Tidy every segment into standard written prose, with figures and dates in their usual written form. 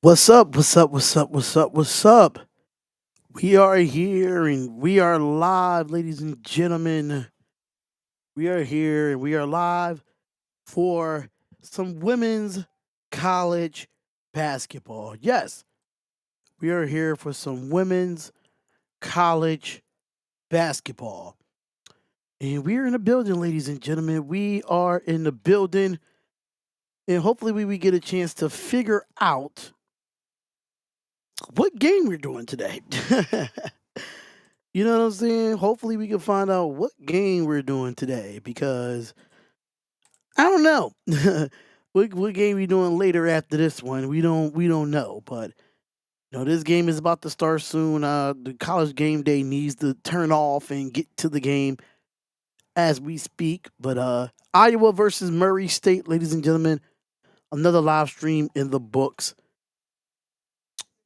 What's up? What's up? What's up? What's up? What's up? We are here and we are live, ladies and gentlemen. We are here and we are live for some women's college basketball. Yes, we are here for some women's college basketball. And we are in the building, ladies and gentlemen. We are in the building. And hopefully we get a chance to figure out what game we're doing today. You know what I'm saying? Hopefully we can find out what game we're doing today because I don't know. what game we doing later after this one. We don't know. But this game is about to start soon. The college game day needs to turn off and get to the game as we speak. But Iowa versus Murray State, ladies and gentlemen, another live stream in the books.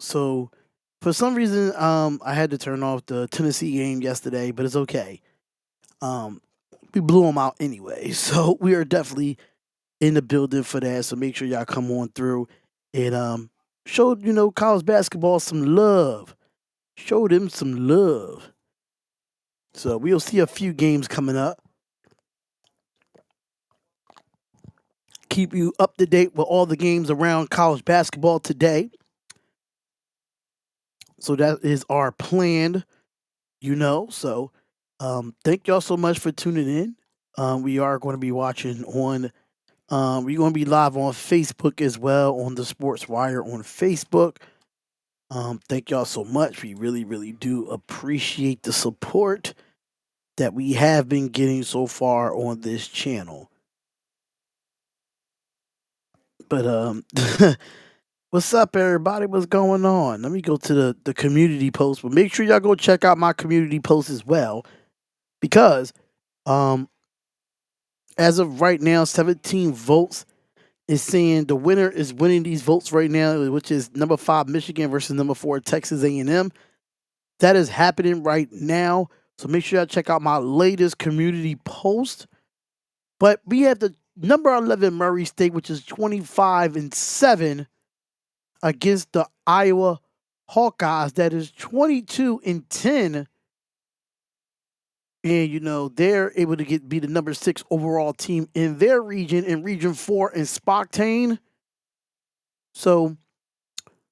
So for some reason, I had to turn off the Tennessee game yesterday, but it's okay. Um, we blew them out anyway, so we are definitely in the building for that. So make sure y'all come on through and show college basketball some love. Show them some love. So we'll see a few games coming up. Keep you up to date with all the games around college basketball today. So that is our plan, So thank y'all so much for tuning in. We are going to be watching on we're going to be live on Facebook as well, on the Sports Wire on Facebook. Thank y'all so much. We really, really do appreciate the support that we have been getting so far on this channel. But what's up, everybody? What's going on? Let me go to the community post, but make sure y'all go check out my community post as well, because as of right now, 17 votes is saying the winner is winning these votes right now, which is number 5 Michigan versus number 4 Texas A&M. That is happening right now. So make sure y'all check out my latest community post. But we have the number 11 Murray State, which is 25-7 against the Iowa Hawkeyes. That is 22-10. And they're able to be the number 6 overall team in their region, in Region 4 in Spokane. So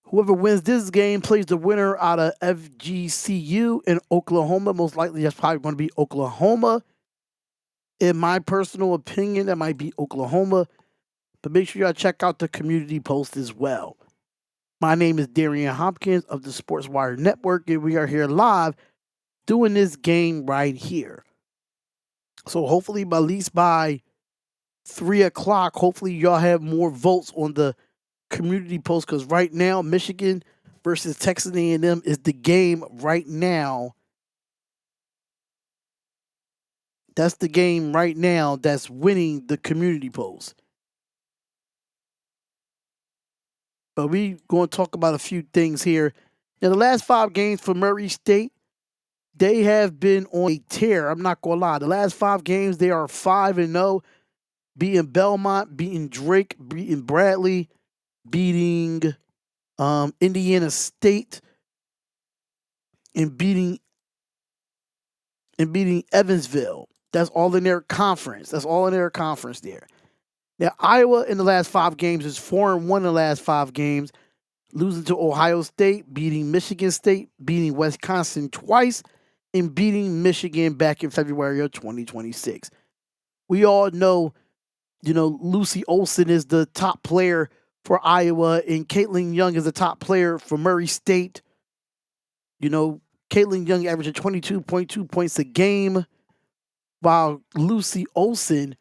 whoever wins this game plays the winner out of FGCU in Oklahoma. Most likely that's probably going to be Oklahoma. In my personal opinion, that might be Oklahoma. But make sure y'all check out the community post as well. My name is Darian Hopkins of the Sports Wire Network, and we are here live doing this game right here. So hopefully at least by 3 o'clock, hopefully y'all have more votes on the community post, because right now Michigan versus Texas A&M is the game right now. That's the game right now that's winning the community post. But we going to talk about a few things here. Now, the last 5 games for Murray State, they have been on a tear. I'm not going to lie. The last 5 games, they are 5-0, beating Belmont, beating Drake, beating Bradley, beating Indiana State, and beating Evansville. That's all in their conference. There. Now, Iowa in the last 5 games is 4-1 in the last 5 games, losing to Ohio State, beating Michigan State, beating Wisconsin twice, and beating Michigan back in February of 2026. We all know, Lucy Olson is the top player for Iowa, and Caitlin Young is the top player for Murray State. Caitlin Young averaging 22.2 points a game, while Lucy Olson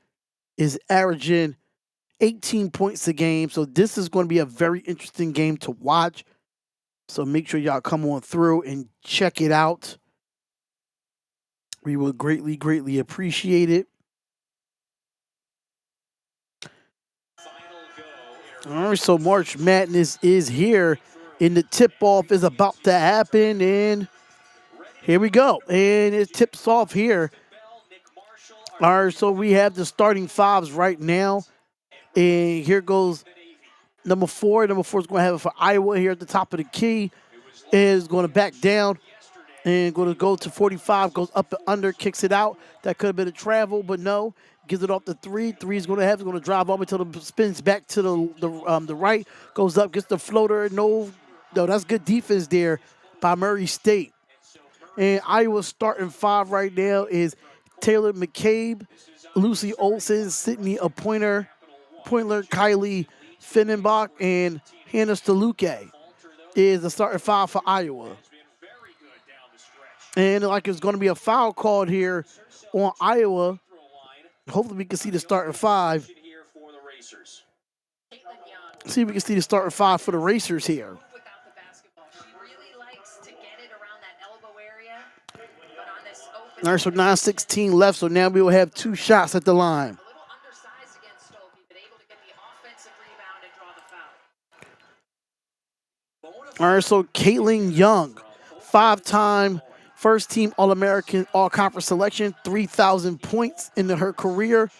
is averaging 18 points a game. So this is going to be a very interesting game to watch. So make sure y'all come on through and check it out. We will greatly, greatly appreciate it. All right, so March Madness is here, and the tip-off is about to happen, and here we go. And it tips off here. All right, so we have the starting 5s right now, and here goes Number four is going to have it for Iowa here at the top of the key. Is going to back down and going to go to 45, goes up and under, kicks it out. That could have been a travel, but no. Gives it off the three. Three is going to have, it's going to drive up until it spins back to the right, goes up, gets the floater. No, that's good defense there by Murray State. And Iowa's starting five right now is Taylor McCabe, Lucy Olson, Sydney Pointler, Kylie Finnenbach, and Hannah Steluke is the starting five for Iowa. And like it's going to be a foul called here on Iowa. Hopefully we can see the starting five. See if we can see the starting five for the Racers here. All right, so 9:16 left, so now we will have two shots at the line. All right, so Caitlin Young, five-time first-team All-American, All-Conference selection, 3,000 points in her career,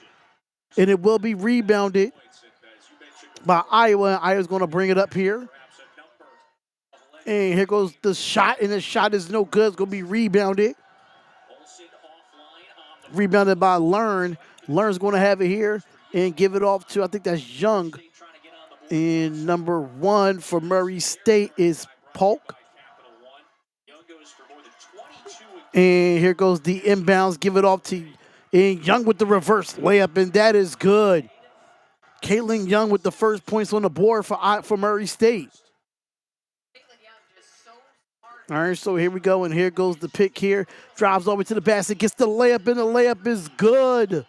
and it will be rebounded by Iowa. Iowa's going to bring it up here. And here goes the shot, and the shot is no good. It's going to be rebounded. Rebounded by Learn. Learn's going to have it here and give it off to, I think that's Young. And number one for Murray State is Polk. And here goes the inbounds. Give it off to Young with the reverse layup, and that is good. Caitlin Young with the first points on the board for Murray State. All right, so here we go, and here goes the pick here. Drives over to the basket, gets the layup, and the layup is good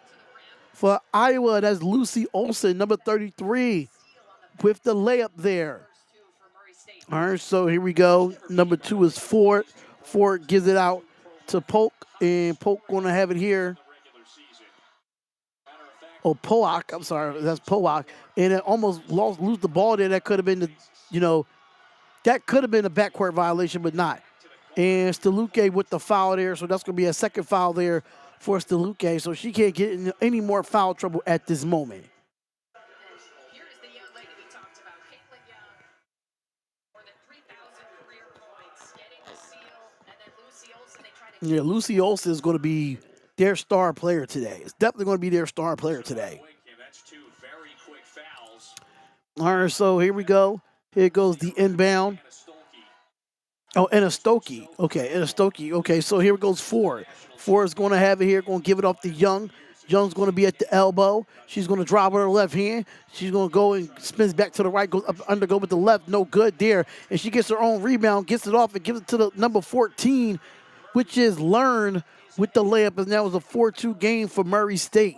for Iowa. That's Lucy Olson, number 33, with the layup there. All right, so here we go. Number two is Ford. Ford gives it out to Polk, and Polk going to have it here. Oh, Poak, I'm sorry, that's Poak. And it almost lose the ball there. That could have been that could have been a backcourt violation, but not. And Steluke with the foul there, so that's going to be a second foul there for Steluke, so she can't get in any more foul trouble at this moment. Yeah, Lucy Olson is going to be their star player today. It's definitely going to be their star player today. All right, so here we go. Here goes the inbound. Oh, and a Stokey. Okay, and a Stokey. Okay, so here goes Ford. Ford is going to have it here, going to give it off to Young. Young's going to be at the elbow. She's going to drive with her left hand. She's going to go and spins back to the right, goes up under, go with the left. No good there. And she gets her own rebound, gets it off, and gives it to the number 14, which is Learn with the layup. And that was a 4-2 game for Murray State.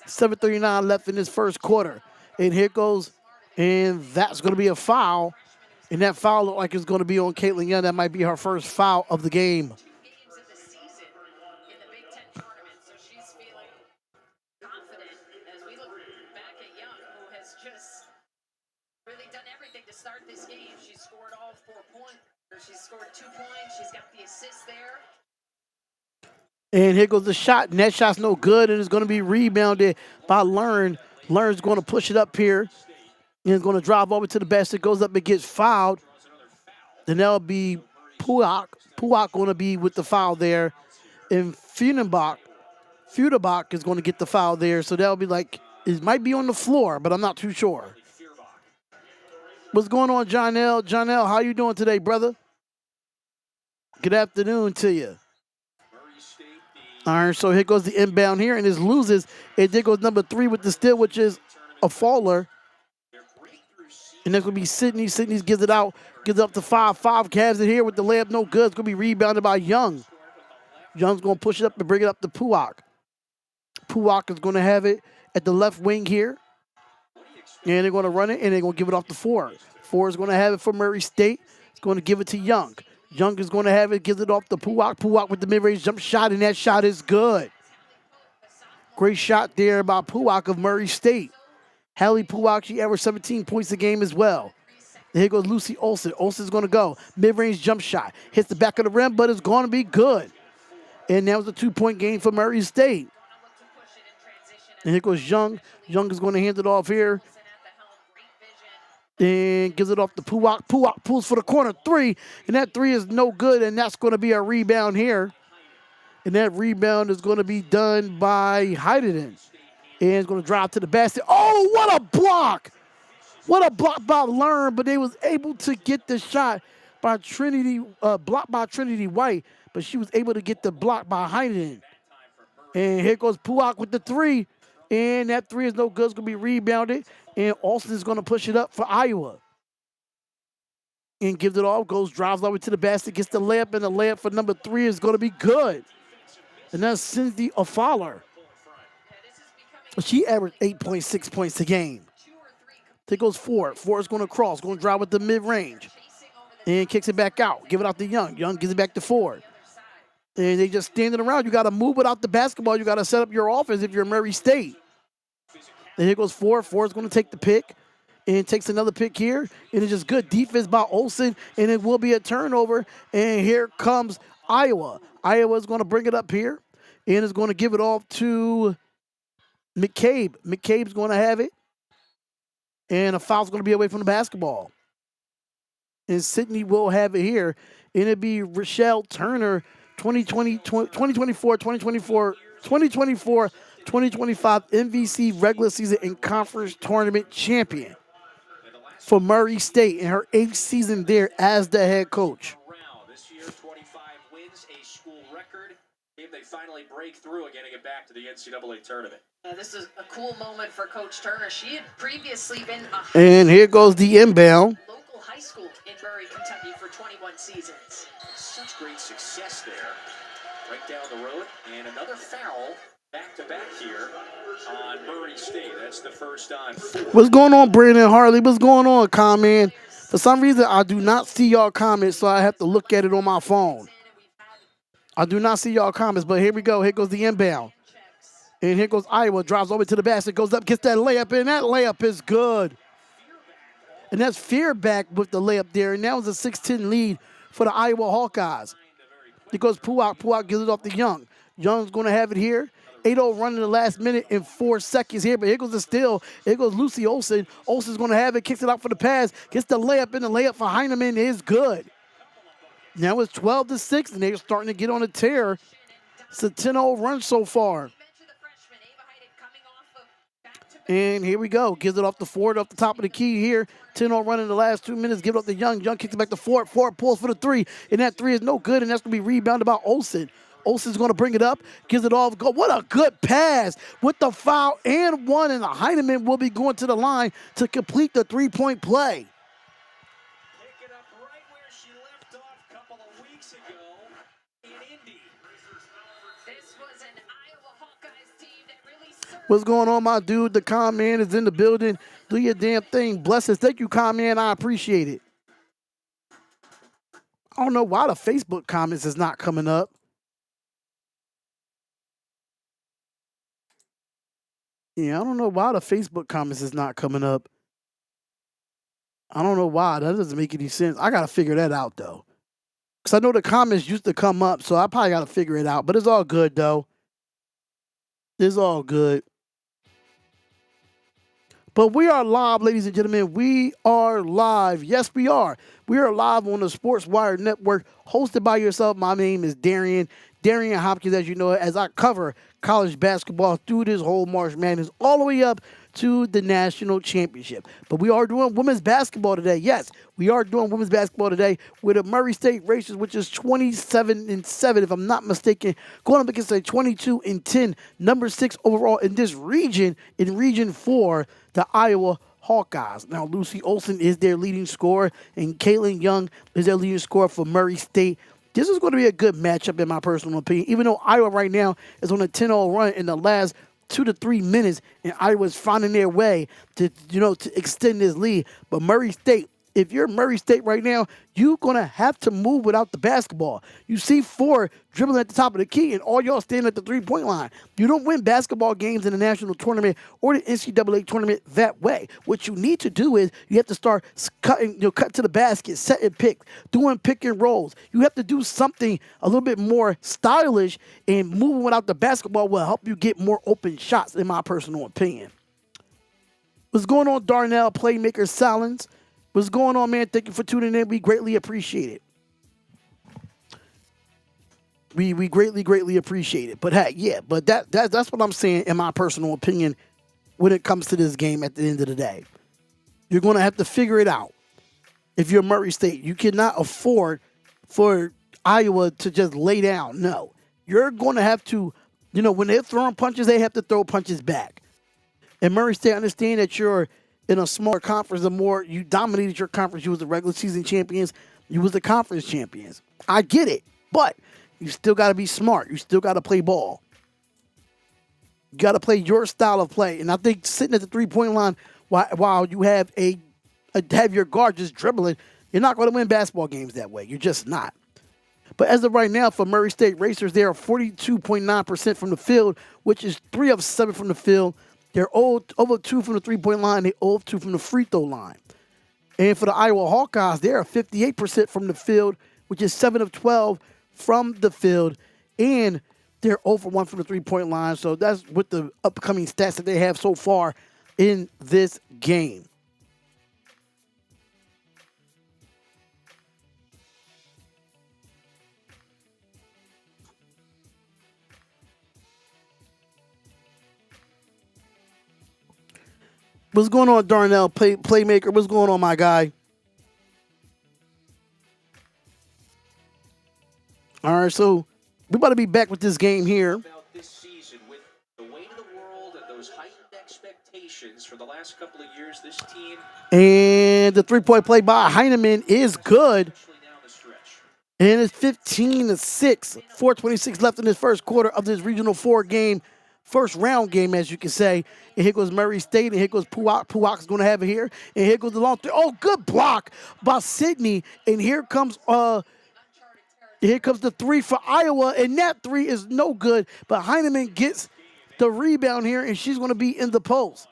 7:39 left in this first quarter. And here goes, and that's going to be a foul. And that foul looked like it's going to be on Caitlin Young. That might be her first foul of the game. Really done everything to start this game. She scored all 4 points. She scored 2 points. She's got the assist there. And here goes the shot. And that shot's no good. And it's going to be rebounded by Learn. Learn's going to push it up here. And it's going to drive over to the basket. Goes up and gets fouled. Then that'll be Puak. Puak going to be with the foul there. And Feudenbach is going to get the foul there. So that'll be like, it might be on the floor, but I'm not too sure. What's going on, Jonell? Jonell, how you doing today, brother? Good afternoon to you. All right, so here goes the inbound here, and this loses. And there goes number 3 with the steal, which is a faller. And that's going to be Sydney. Sydney gives it out, gives it up to 5. 5 Cavs it here with the layup, no good. It's going to be rebounded by Young. Young's going to push it up and bring it up to Puak. Puak is going to have it at the left wing here. And they're going to run it, and they're going to give it off to Ford. Ford is going to have it for Murray State. It's going to give it to Young. Young is going to have it, gives it off to Puak. Puak with the mid-range jump shot, and that shot is good. Great shot there by Puak of Murray State. Hallie Puak, she averaged 17 points a game as well. And here goes Lucy Olson. Olson's going to go. Mid-range jump shot. Hits the back of the rim, but it's going to be good. And that was a 2-point game for Murray State. And here goes Young. Young is going to hand it off here. And gives it off to Puwak. Puwak pulls for the corner three, and that three is no good, and that's going to be a rebound here. And that rebound is going to be done by Hyden. And it's going to drive to the basket. Oh, what a block! What a block by Learn, but they was able to get the shot by Trinity, blocked by Trinity White, but she was able to get the block by Hyden. And here goes Puwak with the three, and that three is no good. It's going to be rebounded, and Austin is going to push it up for Iowa. And gives it off, goes, drives all the way to the basket, gets the layup, and the layup for number three is going to be good. And that's Cynthia Fowler. She averaged 8.6 points a game. There goes Ford. Ford's going to cross, going to drive with the mid-range. And kicks it back out. Give it out to Young. Young gives it back to Ford. And they just standing around. You got to move without the basketball. You got to set up your offense if you're Murray State. And here goes Ford. Ford's going to take the pick. And takes another pick here. And it's just good defense by Olsen. And it will be a turnover. And here comes Iowa. Iowa's going to bring it up here. And is going to give it off to McCabe. McCabe's going to have it. And a foul's going to be away from the basketball. And Sydney will have it here. And it'll be Rochelle Turner, 2024, 2025 MVC regular season and conference tournament champion for Murray State in her 8th season there as the head coach. This year, 25 wins, a school record. If they finally break through and getting it back to the NCAA tournament. This is a cool moment for Coach Turner. She had previously been and here goes the inbound. Local high school in Murray, Kentucky for 21 seasons. Such great success there. Right down the road. And another foul back-to-back here on Murray State. That's the first on 4. What's going on, Brandon Harley? What's going on, comment? For some reason, I do not see y'all comments, so I have to look at it on my phone. I do not see y'all comments, but here we go. Here goes the inbound. And here goes Iowa. Drives over to the basket. Goes up, gets that layup, and that layup is good. And that's Fearback with the layup there. And that was a 6-10 lead for the Iowa Hawkeyes. It goes Puwak. Puwak gives it off to Young. Young's going to have it here. 8-0 running the last minute in 4 seconds here. But here goes the steal. Here goes Lucy Olsen. Olsen's going to have it. Kicks it out for the pass. Gets the layup, and the layup for Heineman is good. Now it's 12-6, and they're starting to get on a tear. It's a 10-0 run so far. And here we go. Gives it off to Ford off the top of the key here. 10-0 run in the last 2 minutes. Give it up to Young. Young kicks it back to Ford. Ford pulls for the three. And that three is no good, and that's going to be rebounded by Olsen. Olsen's going to bring it up. Gives it off. Go. What a good pass with the foul and one. And the Heineman will be going to the line to complete the three-point play. What's going on, my dude? The con man is in the building. Do your damn thing. Blessings. Thank you, con man. I appreciate it. I don't know why the Facebook comments is not coming up. Yeah, I don't know why the Facebook comments is not coming up. I don't know why. That doesn't make any sense. I got to figure that out, though. Because I know the comments used to come up, so I probably got to figure it out. But it's all good, though. It's all good. But we are live, ladies and gentlemen. We are live. Yes, we are. We are live on the Sports Wire Network, hosted by yourself. My name is Darian Hawkeyes, as you know, as I cover college basketball through this whole March Madness all the way up to the national championship. But we are doing women's basketball today. Yes, we are doing women's basketball today with the Murray State Racers, which is 27-7, if I'm not mistaken, going up against a 22-10, number 6 overall in this region, in Region 4, the Iowa Hawkeyes. Now, Lucy Olsen is their leading scorer, and Caitlin Young is their leading scorer for Murray State. This is going to be a good matchup, in my personal opinion, even though Iowa right now is on a 10-0 run in the last 2 to 3 minutes, and Iowa's finding their way to extend this lead. But Murray State, if you're Murray State right now, you're going to have to move without the basketball. You see Ford dribbling at the top of the key, and all y'all standing at the three-point line. You don't win basketball games in the national tournament or the NCAA tournament that way. What you need to do is you have to start cutting, cut to the basket, set and pick, doing pick and rolls. You have to do something a little bit more stylish, and moving without the basketball will help you get more open shots, in my personal opinion. What's going on, Darnell Playmaker Salins? What's going on, man? Thank you for tuning in. We greatly appreciate it. We greatly appreciate it. But hey, yeah, but that's what I'm saying in my personal opinion when it comes to this game at the end of the day. You're going to have to figure it out. If you're Murray State, you cannot afford for Iowa to just lay down. No. You're going to have to, when they're throwing punches, they have to throw punches back. And Murray State, understand that you're in a smaller conference. The more you dominated your conference, you was the regular season champions, you was the conference champions. I get it, but you still got to be smart. You still got to play ball. You got to play your style of play. And I think sitting at the 3-point line while you have have your guard just dribbling, you're not going to win basketball games that way. You're just not. But as of right now, for Murray State Racers, they are 42.9% from the field, which is 3 of 7 from the field. They're 0 of 2 from the 3-point line. They're 0 of 2 from the free throw line. And for the Iowa Hawkeyes, they are 58% from the field, which is 7 of 12 from the field. And they're 0 for 1 from the 3-point line. So that's with the upcoming stats that they have so far in this game. What's going on, Darnell, playmaker? What's going on, my guy? All right, so we're about to be back with this game here. About this season, with the weight of the world and those heightened expectations for the last couple of years, this team. And the 3-point play by Heineman is good. Especially down the stretch. And it's 15-6. 4:26 left in this first quarter of this Regional 4 game. First round game, as you can say. And here goes Murray State, and here goes Puwak. Puwak's going to have it here. And here goes the long three. Oh, good block by Sydney. And here comes the 3 for Iowa, and that 3 is no good. But Heineman gets the rebound here, and she's going to be in the post.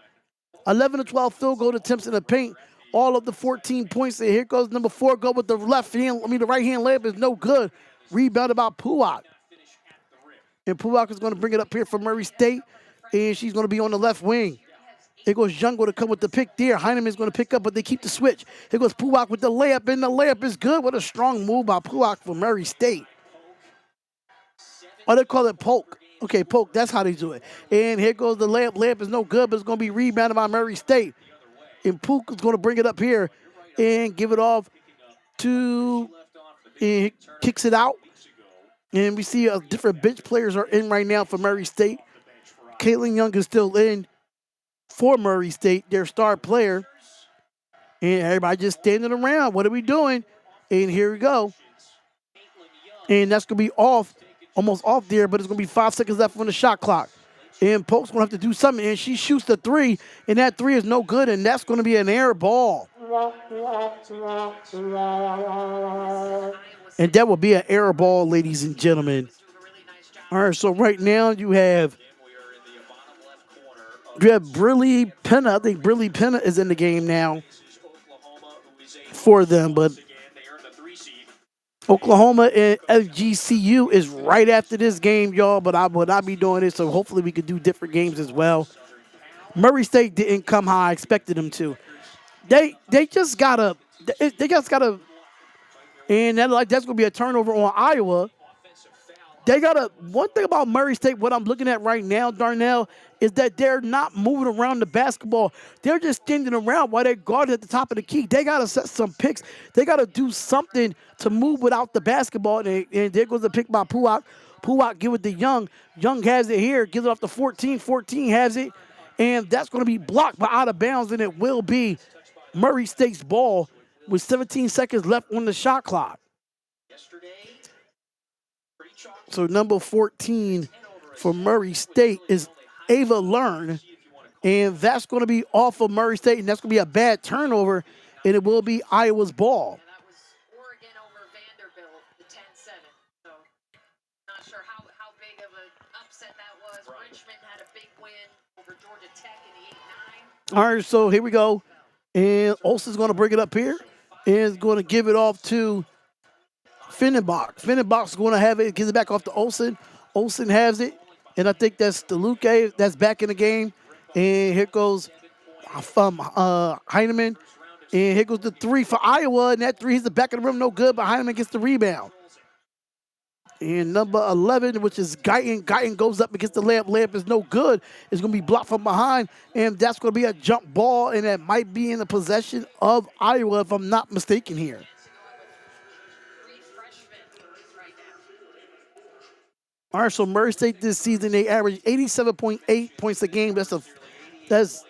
11 of 12 field goal attempts in the paint. All of the 14 points. And here goes number 4. Go with the right hand layup is no good. Rebounded by Puwak. And Puwak is going to bring it up here for Murray State, and she's going to be on the left wing. Here goes Jungle to come with the pick there. Heineman's going to pick up, but they keep the switch. Here goes Puwak with the layup, and the layup is good. What a strong move by Puwak for Murray State. Oh, they call it poke. Okay, poke. That's how they do it. And here goes the layup. Layup is no good, but it's going to be rebounded by Murray State. And Puwak is going to bring it up here and give it off to, and kicks it out. And we see different bench players are in right now for Murray State. Caitlin Young is still in for Murray State, their star player. And everybody just standing around. What are we doing? And here we go. And that's going to be off, almost off there, but it's going to be 5 seconds left on the shot clock. And Polk's going to have to do something. And she shoots the 3, and that 3 is no good, and that's going to be an air ball. And that will be an air ball, ladies and gentlemen. All right, so right now you have Briley Penna. I think Briley Penna is in the game now for them. But Oklahoma and FGCU is right after this game, y'all. But I will not be doing it, so hopefully we could do different games as well. Murray State didn't come how I expected them to. They just gotta. And that's going to be a turnover on Iowa. They got to, one thing about Murray State, what I'm looking at right now, Darnell, is that they're not moving around the basketball. They're just standing around while they're guarded at the top of the key. They got to set some picks. They got to do something to move without the basketball. And there goes the pick by Puwak. Puwak give it to Young. Young has it here, gives it off to 14. 14 has it. And that's going to be blocked by out of bounds, and it will be Murray State's ball with 17 seconds left on the shot clock. So number 14 for Murray State is Ava Learn. And that's going to be off of Murray State, and that's going to be a bad turnover, and it will be Iowa's ball. And that was Oregon over Vanderbilt, the 10-7. So not sure how big of an upset that was. Right. Richmond had a big win over Georgia Tech in the 8-9. All right, so here we go. And Olsen's going to bring it up here. And is going to give it off to Finnenbach. Finnenbach's going to have it, gives it back off to Olsen. Olsen has it, and I think that's DeLuque that's back in the game. And here goes Heineman, And here goes the three for Iowa, and that three hits the back of the rim, no good, but Heineman gets the rebound. And number 11, which is Guyton. Guyton goes up against the layup. Layup is no good. It's going to be blocked from behind, and that's going to be a jump ball, and that might be in the possession of Iowa, if I'm not mistaken here. Three freshmen right now. All right, so Murray State this season, they average 87.8 points a game. That's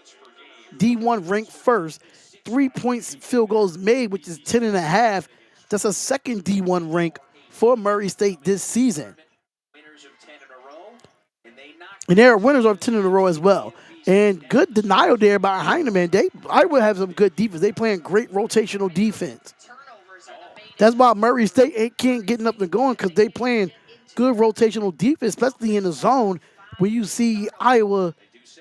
D1 ranked first. 3 points field goals made, which is 10.5. That's a second D1 rank for Murray State this season. Winners of 10 in a row, and they knocked And they are winners of 10 in a row as well. And good denial there by Heineman. I would have some good defense. They playing great rotational defense. Turnovers are the main. That's why Murray State can't get up and going, because they playing good rotational defense, especially in the zone. When you see Iowa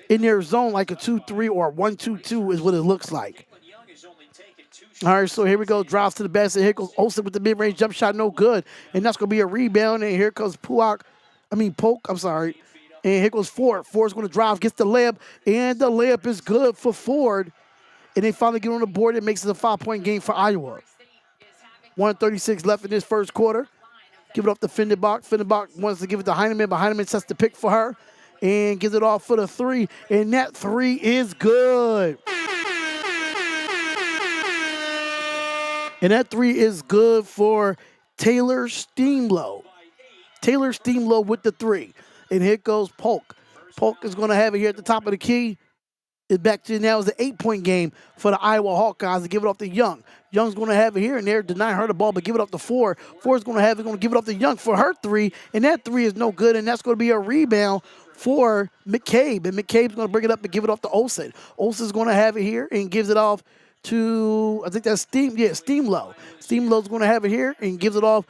in their zone like a 2-3 or a 1-2-2 is what it looks like. Young has only taken 2 shots. All right, so here we go. Drives to the basket. Here goes Olsen with the mid-range jump shot, no good. And that's going to be a rebound. And here comes Polk. I'm sorry. And here goes Ford. Ford's going to drive, gets the layup, and the layup is good for Ford. And they finally get on the board. It makes it a 5-point game for Iowa. 1:36 left in this first quarter. Give it off to Fenderbach. Fenderbach wants to give it to Heineman, but Heineman sets the pick for her and gives it off for the three. And that three is good. And that three is good for Taylor Steamlow. Taylor Steamlow with the three. And here goes Polk. Polk is going to have it here at the top of the key. It's back to now is the 8-point game for the Iowa Hawkeyes to give it off to Young. Young's going to have it here and there, deny her the ball, but give it up to Ford. Ford's going to give it up to Young for her three, and that three is no good, and that's going to be a rebound for McCabe. And McCabe's going to bring it up and give it off to Olsen. Olsen's going to have it here and gives it off to, I think that's Steamlow. Steamlow's going to have it here and gives it off.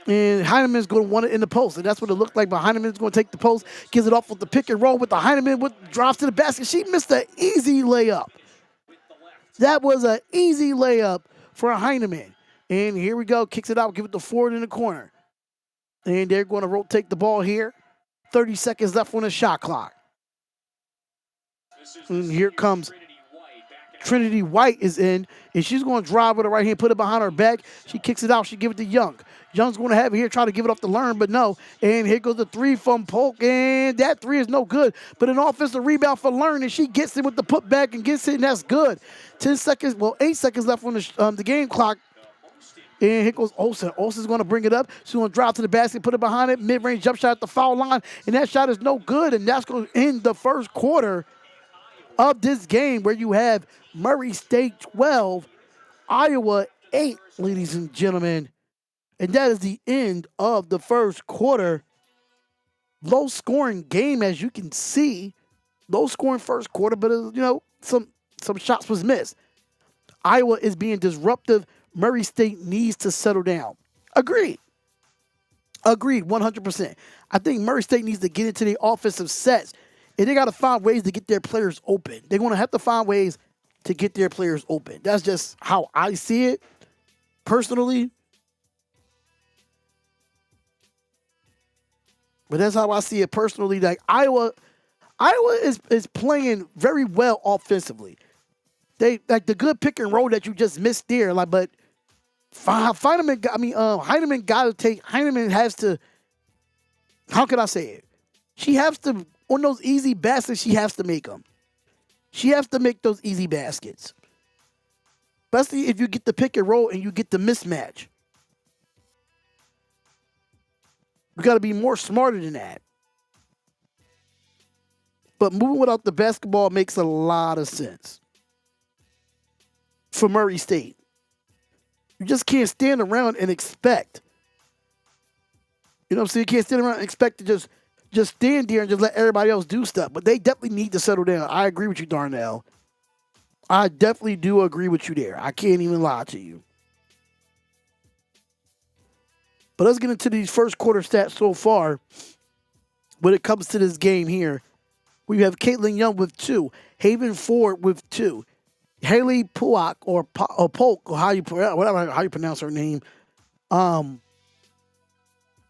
And Heineman's going to want it in the post. And that's what it looked like. But Heineman's going to take the post, gives it off with the pick and roll with the Heineman, drops to the basket. She missed an easy layup. That was an easy layup for Heineman. And here we go. Kicks it out. Give it to Ford in the corner. And they're going to rotate the ball here. 30 seconds left on the shot clock. And here comes Trinity White is in, and she's going to drive with her right hand, put it behind her back. She kicks it out. She give it to Young. Young's going to have it here, try to give it off to Learn, but no. And here goes the three from Polk, and that three is no good. But an offensive rebound for Learn, and she gets it with the putback and gets it, and that's good. 8 seconds left on the game clock. And here goes Olsen. Olsen's going to bring it up. She's going to drive to the basket, put it behind it, mid-range jump shot at the foul line, and that shot is no good, and that's going to end the first quarter of this game, where you have Murray State 12, Iowa 8, ladies and gentlemen. And that is the end of the first quarter. Low-scoring game, as you can see. Low-scoring first quarter, but some shots was missed. Iowa is being disruptive. Murray State needs to settle down. Agreed, 100%. I think Murray State needs to get into the offensive sets, and they got to find ways to get their players open. They're going to have to find ways to get their players open. That's just how I see it, personally. But that's how I see it personally. Like Iowa is playing very well offensively. They like the good pick and roll that you just missed there. Like, but Heineman has to. How can I say it? She has to, on those easy baskets. She has to make them. She has to make those easy baskets, especially if you get the pick and roll and you get the mismatch. We got to be more smarter than that. But moving without the basketball makes a lot of sense for Murray State. You just can't stand around and expect. You know what I'm saying? You can't stand around and expect to just stand there and just let everybody else do stuff. But they definitely need to settle down. I agree with you, Darnell. I definitely do agree with you there. I can't even lie to you. But let's get into these first quarter stats so far. When it comes to this game here, we have Caitlin Young with 2, Haven Ford with 2, Haley Polk or Polk, or how you pronounce her name.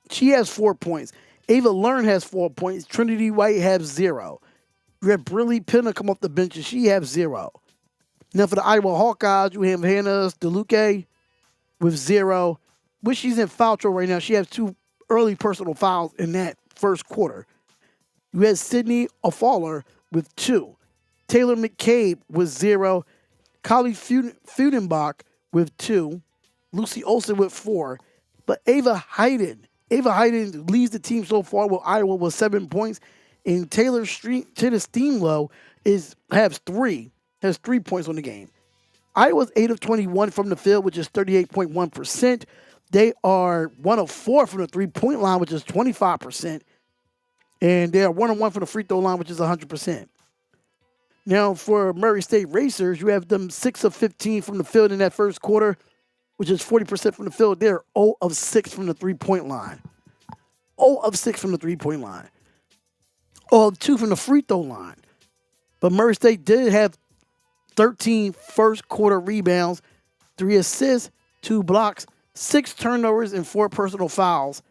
She has 4 points. Ava Learn has 4 points. Trinity White has 0. You have Briley Pinner come off the bench, and she has 0. Now for the Iowa Hawkeyes, you have Hannah DeLuque with 0. Which she's in foul trouble right now. She has 2 early personal fouls in that first quarter. You had Sydney O'Faller with 2. Taylor McCabe with 0. Kylie Fudenbach with 2. Lucy Olsen with 4. But Ava Hayden leads the team so far with Iowa with 7 points. And Taylor Steamlow has 3 points on the game. Iowa's 8 of 21 from the field, which is 38.1%. They are 1 of 4 from the three-point line, which is 25%. And they are 1 of 1 from the free throw line, which is 100%. Now, for Murray State Racers, you have them 6 of 15 from the field in that first quarter, which is 40% from the field. They're 0 of 6 from the three-point line. 0 of 6 from the three-point line. 0 of 2 from the free throw line. But Murray State did have 13 first quarter rebounds, 3 assists, 2 blocks, 6 turnovers, and 4 personal fouls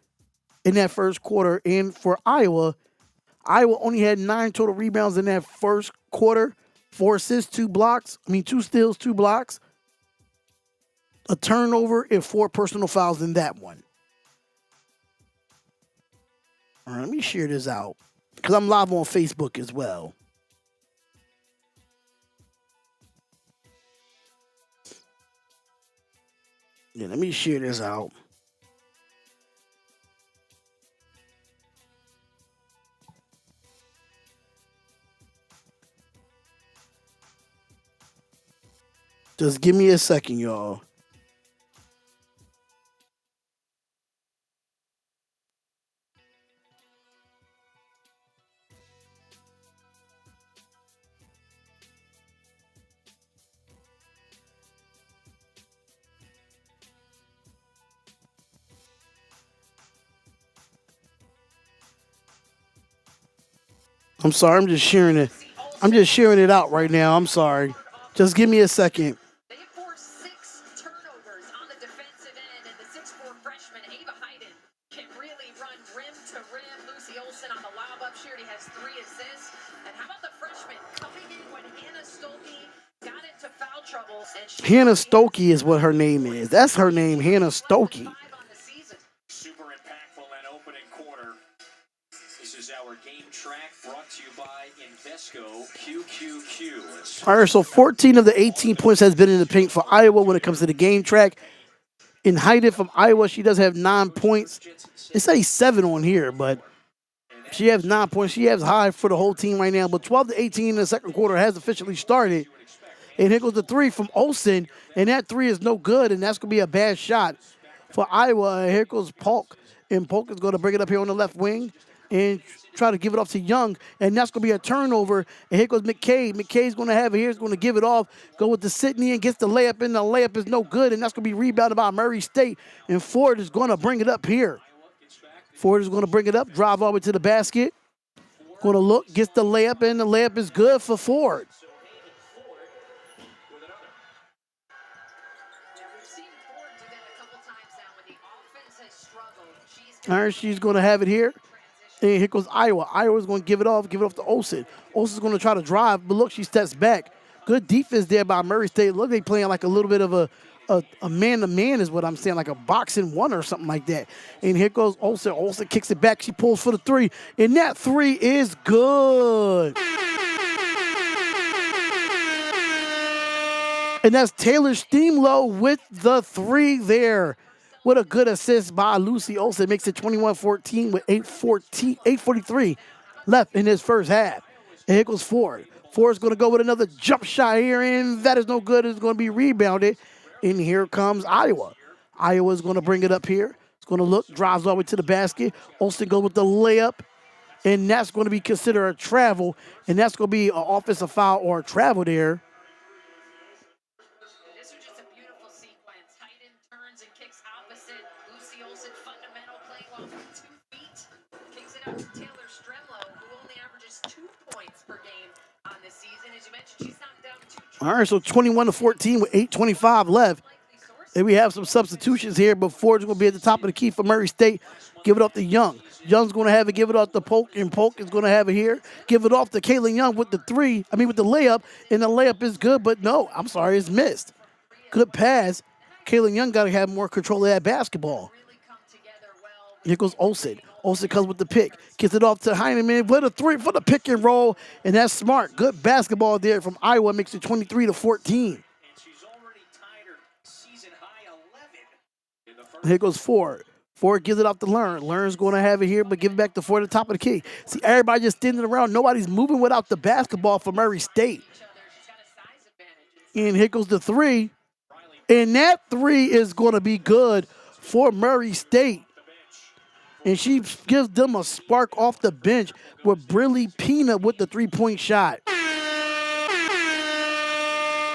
in that first quarter. And for Iowa only had 9 total rebounds in that first quarter, 4 assists, 2 steals, 2 blocks, a turnover, and 4 personal fouls in that one. All right, let me share this out because I'm live on Facebook as well. Yeah, let me share this out. Just give me a second, y'all. I'm sorry, I'm just sharing it. I'm just sharing it out right now. I'm sorry. Just give me a second. They forced 6 turnovers on the defensive end, and the 6'4" freshman Ava Hayden can really run rim to rim. Lucy Olsen on the lob up. She already has 3 assists. And how about the freshman coming in when Hannah Stolke got into foul trouble? Hannah Stokey is what her name is. That's her name, Hannah Stokey. Super impactful that opening quarter. This is our game track brought to you by Invesco QQQ. All right, so 14 of the 18 points has been in the paint for Iowa when it comes to the game track. In Hayden from Iowa, she does have 9 points. It says 7 on here, but she has 9 points. She has high for the whole team right now. But 12 to 18 in the second quarter has officially started. And here goes the 3 from Olsen, and that 3 is no good, and that's going to be a bad shot for Iowa. And here goes Polk, and Polk is going to bring it up here on the left wing and try to give it off to Young, and that's going to be a turnover. And here goes McCabe. McCabe's going to have it here. He's going to give it off, go with the Sydney, and gets the layup, and the layup is no good, and that's going to be rebounded by Murray State. And Ford is going to bring it up here. Ford is going to bring it up, drive all the way to the basket. Going to look, gets the layup, and the layup is good for Ford. All right, she's going to have it here. And here goes Iowa. Iowa's going to give it off to Olsen. Olsen's going to try to drive, but look, she steps back. Good defense there by Murray State. Look, they playing like a little bit of a man-to-man is what I'm saying, like a boxing one or something like that. And here goes Olsen. Olsen kicks it back. She pulls for the 3, and that 3 is good. And that's Taylor Steamlow with the 3 there. What a good assist by Lucy Olsen. Makes it 21-14 with 8:43 left in this first half. And here goes Ford. Ford's going to go with another jump shot here, and that is no good. It's going to be rebounded. And here comes Iowa. Iowa's going to bring it up here. It's going to look, drives all the way to the basket. Olsen goes with the layup, and that's going to be considered a travel, and that's going to be an offensive foul or a travel there. Taylor Stremlow, who only averages 2 points per game on this season. As you mentioned, she's knocked down 2. All right, so 21-14 with 8:25 left And we have some substitutions here, but Ford's going to be at the top of the key for Murray State. Give it off to Young. Young's going to have it, give it off to Polk, and Polk is going to have it here. Give it off to Kaylin Young with the with the layup, and the layup is good, but no, I'm sorry, it's missed. Good pass. Kaylin Young got to have more control of that basketball. Here goes Olsen. Olsen comes with the pick. Gets it off to Heineman with a three for the pick and roll, and that's smart. Good basketball there from Iowa. Makes it 23-14. Here goes Ford. Ford gives it off to Learn. Learn's going to have it here, but give it back to Ford at the top of the key. See, everybody just standing around. Nobody's moving without the basketball for Murray State. And here goes the three. And that three is going to be good for Murray State. And she gives them a spark off the bench with Briley Peanut with the three-point shot.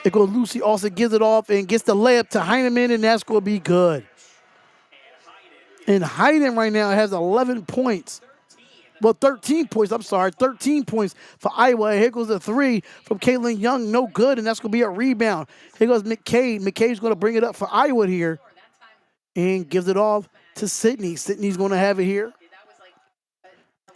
It goes Lucy also gives it off and gets the layup to Heineman, and that's going to be good. And Hayden right now has 11 points. Well, 13 points. I'm sorry, 13 points for Iowa. Here goes the three from Caitlin Young. No good, and that's going to be a rebound. Here goes McKay. McKay's going to bring it up for Iowa here and gives it off to Sydney. Sydney's going to have it here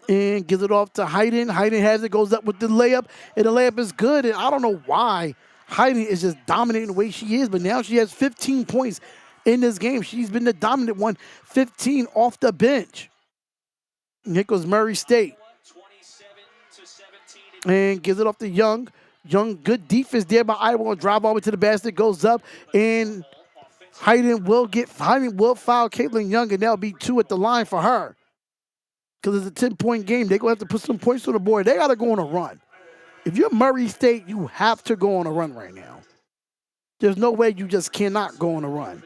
and gives it off to Hayden. Hayden has it, goes up with the layup, and the layup is good. And I don't know why Hayden is just dominating the way she is, but now she has 15 points in this game. She's been the dominant one, 15 off the bench. And here goes Murray State. And gives it off to Young. Young, good defense there by Iowa. Drive over to the basket, goes up, and Hayden will foul Caitlin Young, and that'll be 2 at the line for her. Because it's a 10-point game. They're going to have to put some points on the board. They got to go on a run. If you're Murray State, you have to go on a run right now. There's no way you just cannot go on a run.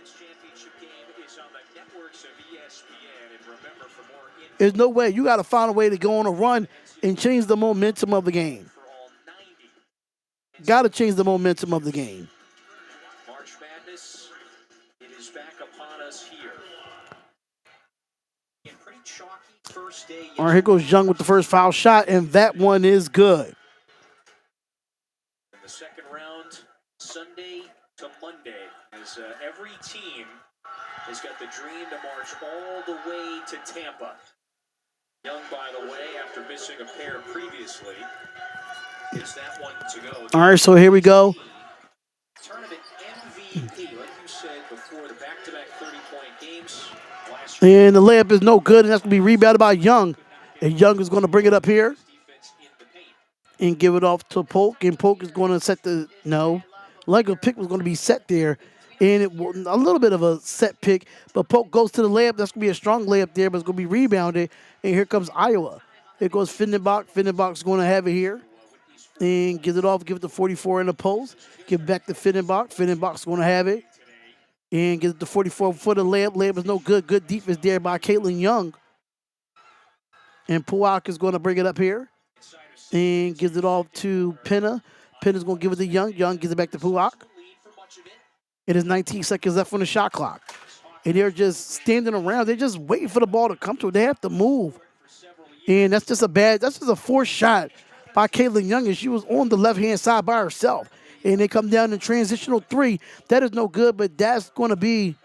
There's no way. You got to find a way to go on a run and change the momentum of the game. Got to change the momentum of the game. March Madness, it is back upon us here. Pretty chalky first day. All right, here goes Young with the first foul shot, and that one is good. In the second round, Sunday to Monday, as every team has got the dream to march all the way to Tampa. Young, by the way, after missing a pair previously, is that one to go. All right, so here we go. Tournament MVP, like you said before, the back-to-back 30-point games last year. And the layup is no good, and that's going to be rebounded by Young. And Young is going to bring it up here and give it off to Polk. And Polk is going to set the, no. Like a pick was going to be set there. And a little bit of a set pick, but Polk goes to the layup. That's going to be a strong layup there, but it's going to be rebounded. And here comes Iowa. Here goes Findenbach. Findenbach's going to have it here. And gives it off, give it to 44 in the post. Give it back to Findenbach. Findenbach's going to have it. And gives it to 44 for the layup. Layup is no good. Good defense there by Caitlin Young. And Puak is going to bring it up here. And gives it off to Penna. Penna's going to give it to Young. Young gives it back to Puak. It is 19 seconds left on the shot clock. And they're just standing around. They're just waiting for the ball to come to them. They have to move. And that's just a forced shot by Caitlin Young, and she was on the left-hand side by herself. And they come down in transitional three. That is no good, but that's going to be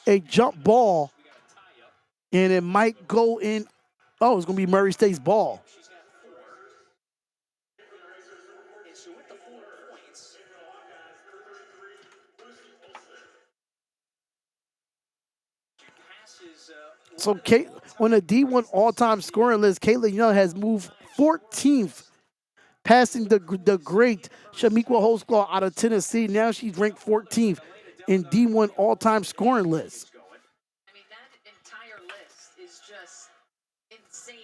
a jump ball. And it might go in. Oh, it's going to be Murray State's ball. So on the D1 all-time scoring list, Caitlin Young has moved 14th, passing the great Shamiqua Holsclaw out of Tennessee. Now she's ranked 14th in D1 all-time scoring list. I mean, that entire list is just insane.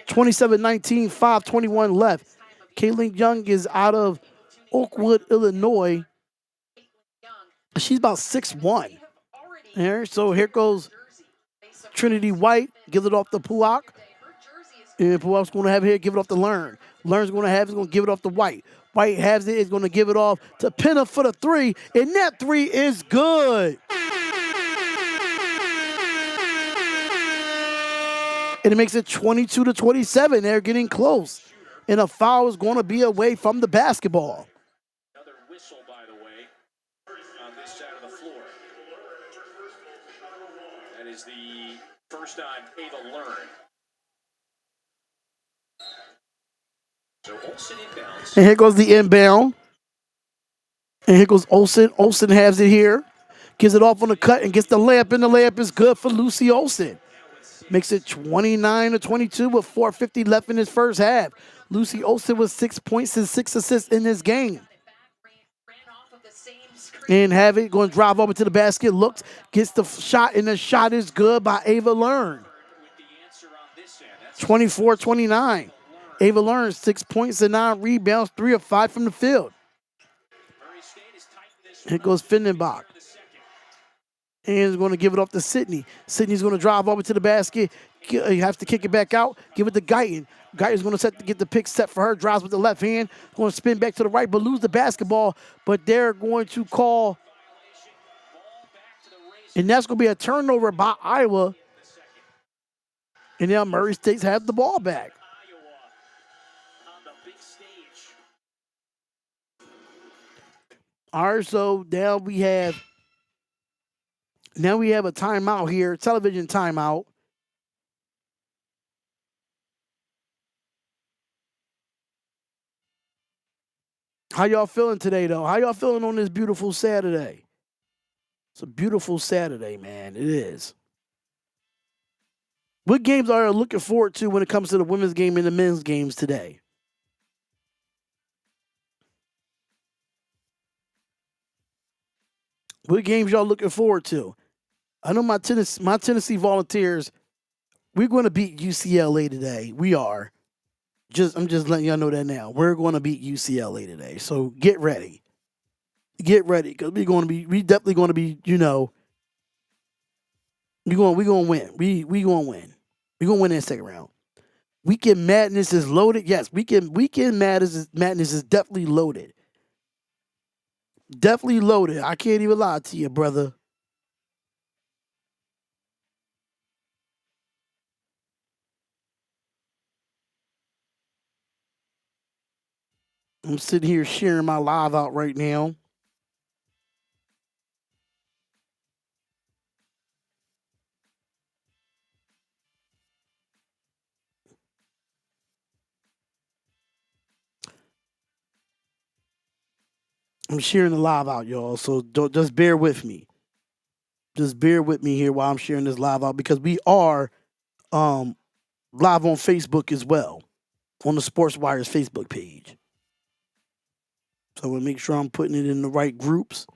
27-19, 5:21 left. Caitlin Young is out of Oakwood, Illinois. She's about 6'1". Here, so here goes Trinity White, gives it off to Puak. And Puak's going to have it here, give it off to Learn. Learn's going to have it, he's going to give it off to White. White has it, is going to give it off to Penna for the three, and that three is good. And it makes it 22-27. They're getting close. And a foul is going to be away from the basketball. Another whistle, by the way, on this side of the floor. That is the first on Ava Learn. So Olsen inbounds. And here goes the inbound. And here goes Olsen. Olsen has it here. Gives it off on the cut and gets the layup, and the layup is good for Lucy Olsen. Makes it 29-22 with 4:50 left in his first half. Lucy Olsen with 6 points and 6 assists in this game. And have it going to drive over to the basket. Looks, gets the shot, and the shot is good by Ava Learn. 24-29. Ava Learn, 6 points and 9 rebounds, 3 of 5 from the field. Here goes Findenbach. And is going to give it off to Sydney. Sydney's going to drive over to the basket. You have to kick it back out. Give it to Guyton. Guyton's going to get the pick set for her. Drives with the left hand. Going to spin back to the right, but lose the basketball. But they're going to call. And that's going to be a turnover by Iowa. And now Murray State has the ball back. All right, so now we have a timeout here, television timeout. How y'all feeling today, though? How y'all feeling on this beautiful Saturday? It's a beautiful Saturday, man. It is. What games are you looking forward to when it comes to the women's game and the men's games today? What games y'all looking forward to? I know my Tennessee Volunteers, we're going to beat UCLA today. We are. I'm just letting y'all know that now. We're going to beat UCLA today. So get ready. Get ready, because we definitely going to be, we're going to win. We going to win. We're going to win in the second round. Weekend Madness is loaded. Yes, Weekend Madness is definitely loaded. Definitely loaded. I can't even lie to you, brother. I'm sitting here sharing my live out right now. I'm sharing the live out, y'all. So just bear with me. Just bear with me here while I'm sharing this live out, because we are live on Facebook as well, on the Sports Wires Facebook page. So we'll make sure I'm putting it in the right groups.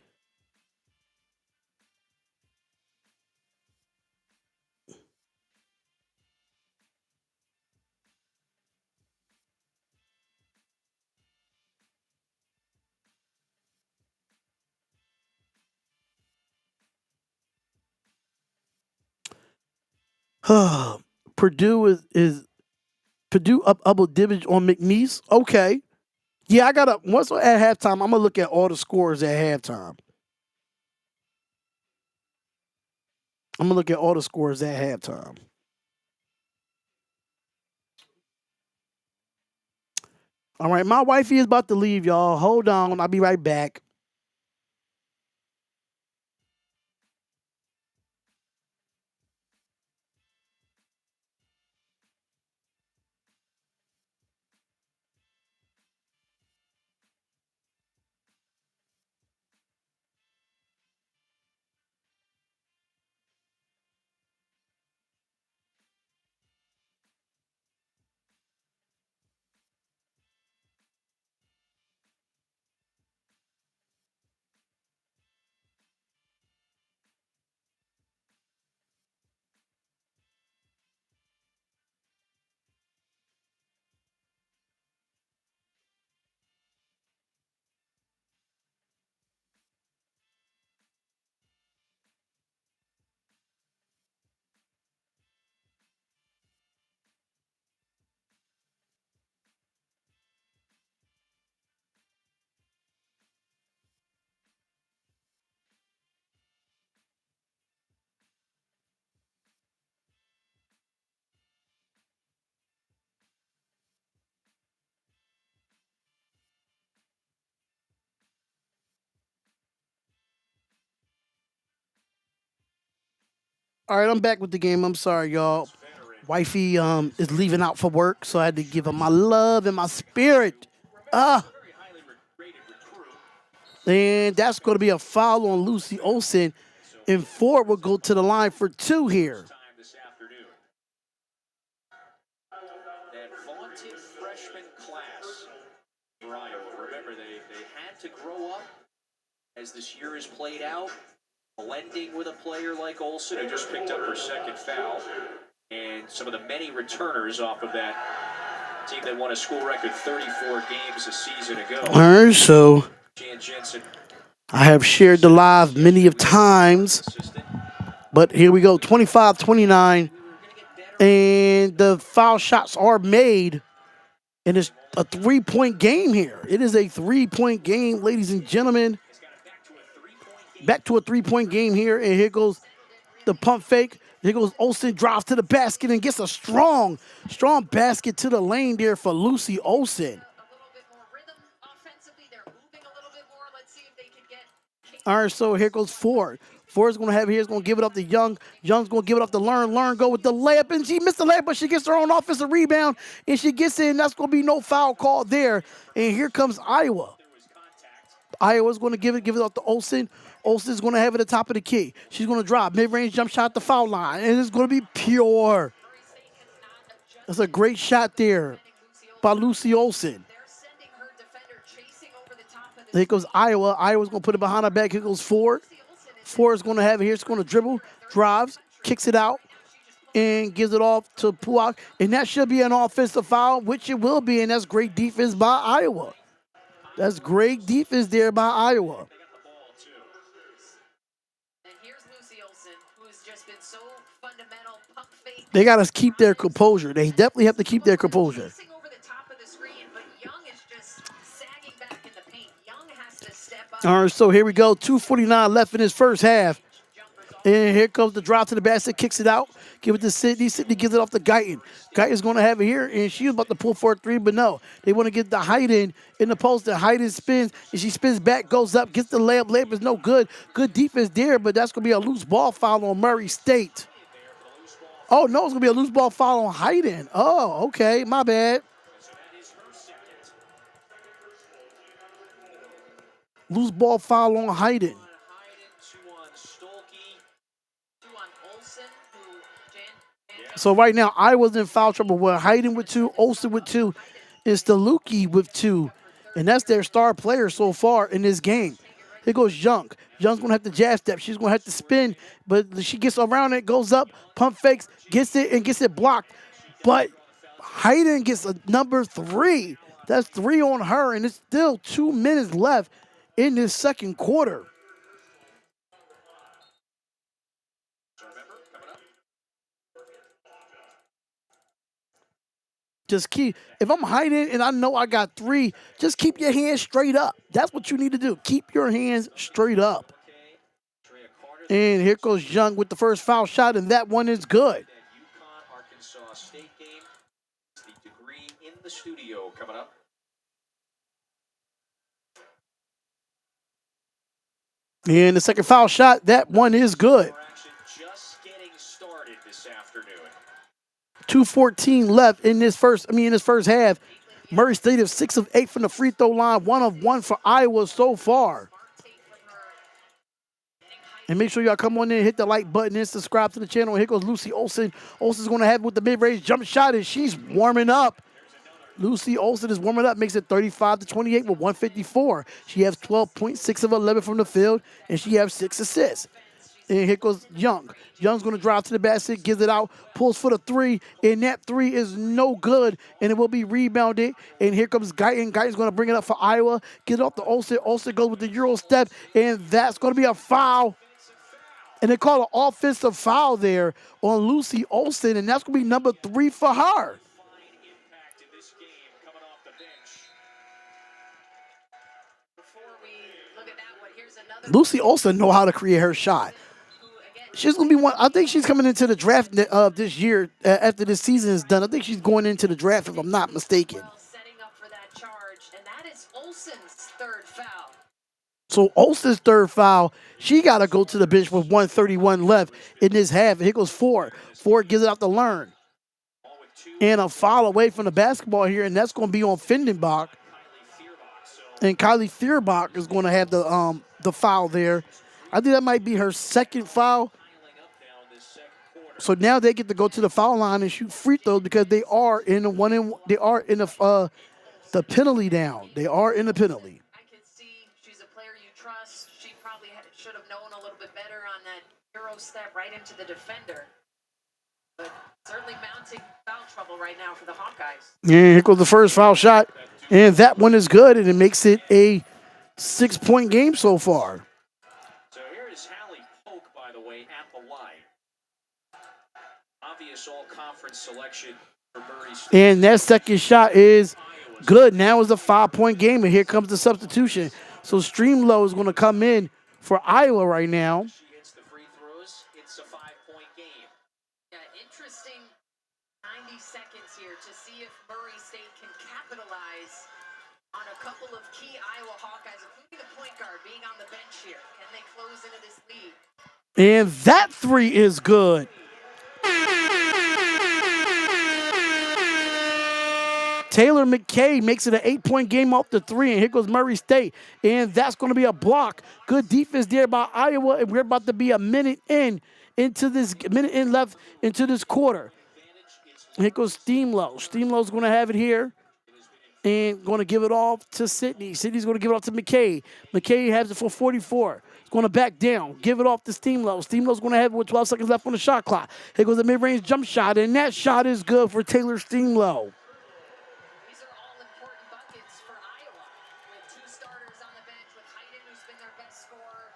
Purdue is Purdue up double digits on McNeese. Okay. Yeah, once at halftime, I'm gonna look at all the scores at halftime. I'm gonna look at all the scores at halftime. All right, my wifey is about to leave, y'all. Hold on, I'll be right back. All right, I'm back with the game. I'm sorry, y'all. Wifey is leaving out for work, so I had to give her my love and my spirit. Very highly rated recruit. And that's going to be a foul on Lucy Olsen. And Ford will go to the line for 2 here. Time this afternoon. That vaunted freshman class for Iowa. Remember, they had to grow up as this year has played out, blending with a player like Olsen, who just picked up her second foul, and some of the many returners off of that team that won a school record 34 games a season ago. All right, so Jan Jensen, I have shared the live many of times, assistant. but here we go, 25-29, and the foul shots are made, and it's a 3-point game here. It is a 3-point game, ladies and gentlemen. Back to a 3-point game here, and here goes the pump fake. Here goes Olsen, drives to the basket and gets a strong basket to the lane there for Lucy Olsen. A little bit more rhythm offensively. They're moving a little bit more. Let's see if they can get. All right, so here goes Ford. Ford's going to have here. He's going to give it up to Young. Young's going to give it up to Learn. Learn go with the layup, and she missed the layup, but she gets her own offensive rebound, and she gets in. That's going to be no foul call there. And here comes Iowa. Iowa's going to give it up to Olsen. Olsen's going to have it at the top of the key. She's going to drop. Mid-range jump shot at the foul line, and it's going to be pure. That's a great shot there by Lucy Olsen. They're sending her defender chasing over the top of the. Here goes Iowa. Iowa's going to put it behind her back. Here goes Ford. Ford's going to have it here. It's going to dribble, drives, kicks it out, and gives it off to Puak. And that should be an offensive foul, which it will be, and that's great defense by Iowa. That's great defense there by Iowa. And here's Lucy Olsen, who has just been so fundamental. Pump fake. They got to keep their composure. They definitely have to keep their composure. Chasing over the top of the screen, but Young is just sagging back in the paint. Young has to step up. All right, so here we go. 2:49 left in his first half. And here comes the drop to the basket, kicks it out. Give it to Sydney. Sydney gives it off to Guyton. Guyton's going to have it here, and she was about to pull for a 3, but no. They want to get the Hayden in the post. The Hayden spins, and she spins back, goes up, gets the layup. Layup is no good. Good defense there, but that's going to be a loose ball foul on Murray State. Oh, no, it's going to be a loose ball foul on Hayden. Oh, okay, my bad. Loose ball foul on Hayden. So right now, Iowa's in foul trouble with Hayden with 2, Olsen with 2, and Staluki with 2. And that's their star player so far in this game. Here goes Young. Young's going to have to jab step. She's going to have to spin, but she gets around it, goes up, pump fakes, gets it, and gets it blocked. But Hayden gets a number 3. That's 3 on her, and it's still 2 minutes left in this second quarter. Just keep, if I'm hiding and I know I got 3, just keep your hands straight up. That's what you need to do. Keep your hands straight up. And here goes Young with the first foul shot, and that one is good. UConn Arkansas State game. It's the degree in the studio coming up. And the second foul shot, that one is good. Just getting started this afternoon. 2:14 left in this first half. Murray State is 6 of 8 from the free throw line, 1 of 1 for Iowa so far. And make sure y'all come on in, hit the like button, and subscribe to the channel. Here goes Lucy Olsen. Olsen's going to have it with the mid-range jump shot, and she's warming up. Lucy Olsen is warming up, makes it 35-28 with 154. She has 12.6 of 11 from the field, and she has 6 assists. And here goes Young. Young's going to drive to the basket, gives it out, pulls for the 3, and that 3 is no good, and it will be rebounded. And here comes Guyton. Guyton's going to bring it up for Iowa, get it off to Olsen. Olsen goes with the Euro step, and that's going to be a foul. And they call an offensive foul there on Lucy Olsen, and that's going to be number 3 for her. Lucy Olsen know how to create her shot. She's going to be one. I think she's coming into the draft this year after this season is done. I think she's going into the draft, if I'm not mistaken. Setting up for that charge, and that is Olsen's 3rd foul. So Olsen's third foul, she got to go to the bench with 1:31 left in this half. And here goes Ford. Ford gives it out to Learn. And a foul away from the basketball here, and that's going to be on Findenbach. And Kylie Fierbach is going to have the foul there. I think that might be her second foul. So now they get to go to the foul line and shoot free throws because they are in the penalty down. They are in the penalty. I can see she's a player you trust. She probably should have known a little bit better on that Euro step right into the defender. But certainly mounting foul trouble right now for the Hawkeyes. And here goes the first foul shot. And that one is good, and it makes it a 6-point game so far. So here is Hallie Polk, by the way, at the line. Obvious all-conference selection for Murray State. And that second shot is good. Now is a 5-point game, and here comes the substitution. So Streamlow is going to come in for Iowa right now. She hits the free throws. It's a 5-point game. Yeah, interesting 90 seconds here to see if Murray State can capitalize on a couple of key Iowa Hawkeyes, including the point guard being on the bench here. Can they close into this lead? And that three is good. Taylor McKay makes it an 8-point game off the three, and here goes Murray State. And that's going to be a block. Good defense there by Iowa, and we're about to be a minute left into this quarter. And here goes Steamlow. Steamlow's going to have it here and going to give it off to Sydney. Sydney's going to give it off to McKay. McKay has it for 44. It's going to back down. Give it off to Steamlow. Steamlow's going to have it with 12 seconds left on the shot clock. Here goes the mid-range jump shot, and that shot is good for Taylor Steamlow. These are all important buckets for Iowa, with two starters on the bench, with Hayden, who's been their best scorer.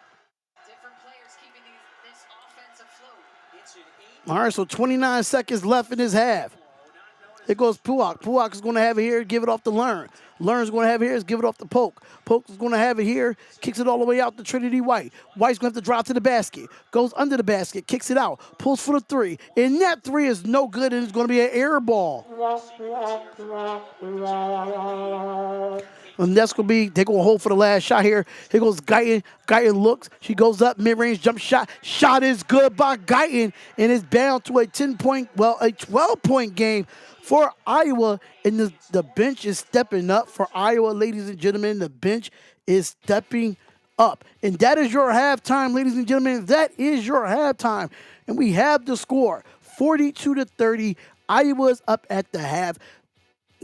Different players keeping this offense afloat. All right, so 29 seconds left in this half. Here goes Puak. Puak is going to have it here, give it off to Learn. Learn's going to have it here, give it off to Polk. Polk is going to have it here, kicks it all the way out to Trinity White. White's going to have to drive to the basket. Goes under the basket, kicks it out, pulls for the three. And that three is no good, and it's going to be an air ball. And that's going to be, they're going to hold for the last shot here. Here goes Guyton. Guyton looks. She goes up, mid-range jump shot. Shot is good by Guyton, and it's bound to a 12-point game for Iowa. And the bench is stepping up for Iowa, ladies and gentlemen. The bench is stepping up. And that is your halftime, ladies and gentlemen. That is your halftime. And we have the score, 42-30. Iowa's up at the half.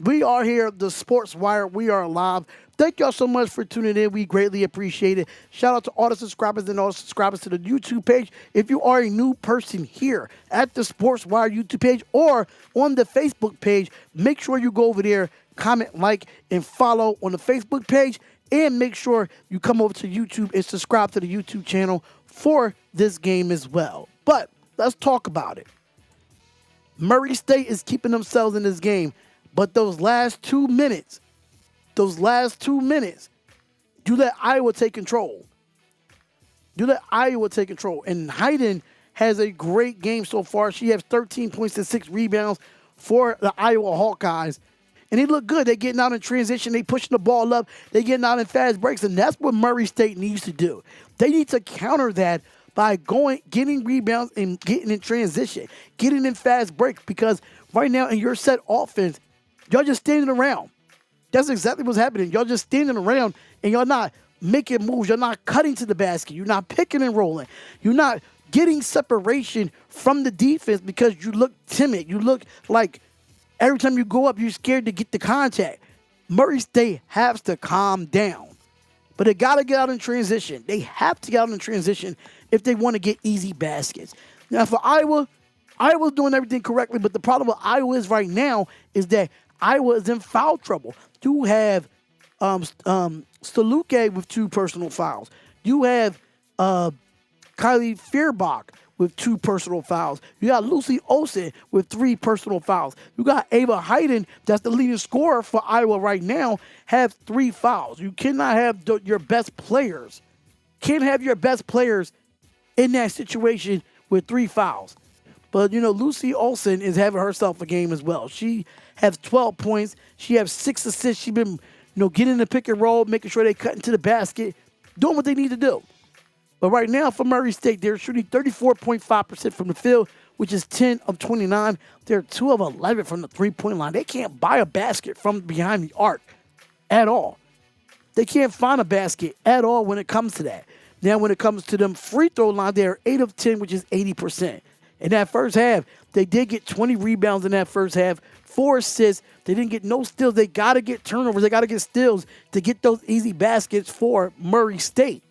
We are here, the Sports Wire. We are live. Thank y'all so much for tuning in. We greatly appreciate it. Shout out to all the subscribers and all the subscribers to the YouTube page. If you are a new person here at the Sports Wire YouTube page or on the Facebook page, make sure you go over there, comment, like, and follow on the Facebook page. And make sure you come over to YouTube and subscribe to the YouTube channel for this game as well. But let's talk about it. Murray State is keeping themselves in this game. But those last 2 minutes, you let Iowa take control. And Hayden has a great game so far. She has 13 points and 6 rebounds for the Iowa Hawkeyes. And they look good. They're getting out in transition. They pushing the ball up. They're getting out in fast breaks. And that's what Murray State needs to do. They need to counter that by getting rebounds and getting in transition, getting in fast breaks. Because right now in your set offense, y'all just standing around. That's exactly what's happening. Y'all just standing around and y'all not making moves. You're not cutting to the basket. You're not picking and rolling. You're not getting separation from the defense because you look timid. You look like every time you go up, you're scared to get the contact. Murray State has to calm down. But they got to get out in transition. They have to get out in transition if they want to get easy baskets. Now, for Iowa's doing everything correctly, but the problem with Iowa is right now is that Iowa is in foul trouble. You have Steluke with 2 personal fouls. You have Kylie Fierbach with 2 personal fouls. You got Lucy Olsen with 3 personal fouls. You got Ava Hayden, that's the leading scorer for Iowa right now, have 3 fouls. You cannot have your best players. Can't have your best players in that situation with 3 fouls. But, Lucy Olsen is having herself a game as well. She has 12 points. She has 6 assists. She's been, getting the pick and roll, making sure they cut into the basket. doing what they need to do. But right now, for Murray State, they're shooting 34.5% from the field, which is 10 of 29. They're 2 of 11 from the three-point line. They can't buy a basket from behind the arc at all. They can't find a basket at all when it comes to that. Now, when it comes to them free throw line, they're 8 of 10, which is 80%. In that first half, they did get 20 rebounds in that first half, 4 assists. They didn't get no steals. They got to get turnovers. They got to get steals to get those easy baskets for Murray State.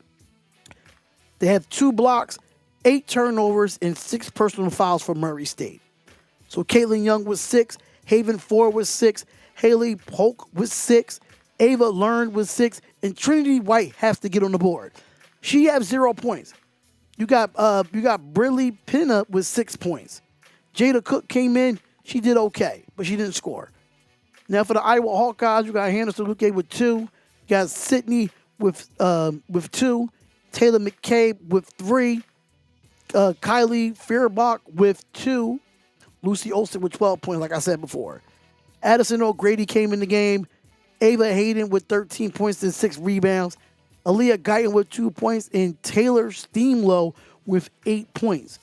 They have 2 blocks, 8 turnovers, and 6 personal fouls for Murray State. So Caitlin Young was 6, Haven Ford was 6, Haley Polk was 6, Ava Learn was 6, and Trinity White has to get on the board. She has 0 points. You got Briley Pinna with 6 points. Jada Cook came in. She did okay, but she didn't score. Now for the Iowa Hawkeyes, you got Hannah Saluke with 2. You got Sydney with 2. Taylor McCabe with 3. Kylie Fairbach with 2. Lucy Olsen with 12 points, like I said before. Addison O'Grady came in the game. Ava Hayden with 13 points and 6 rebounds. Aaliyah Guyton with 2 points. And Taylor Steamlow with 8 points.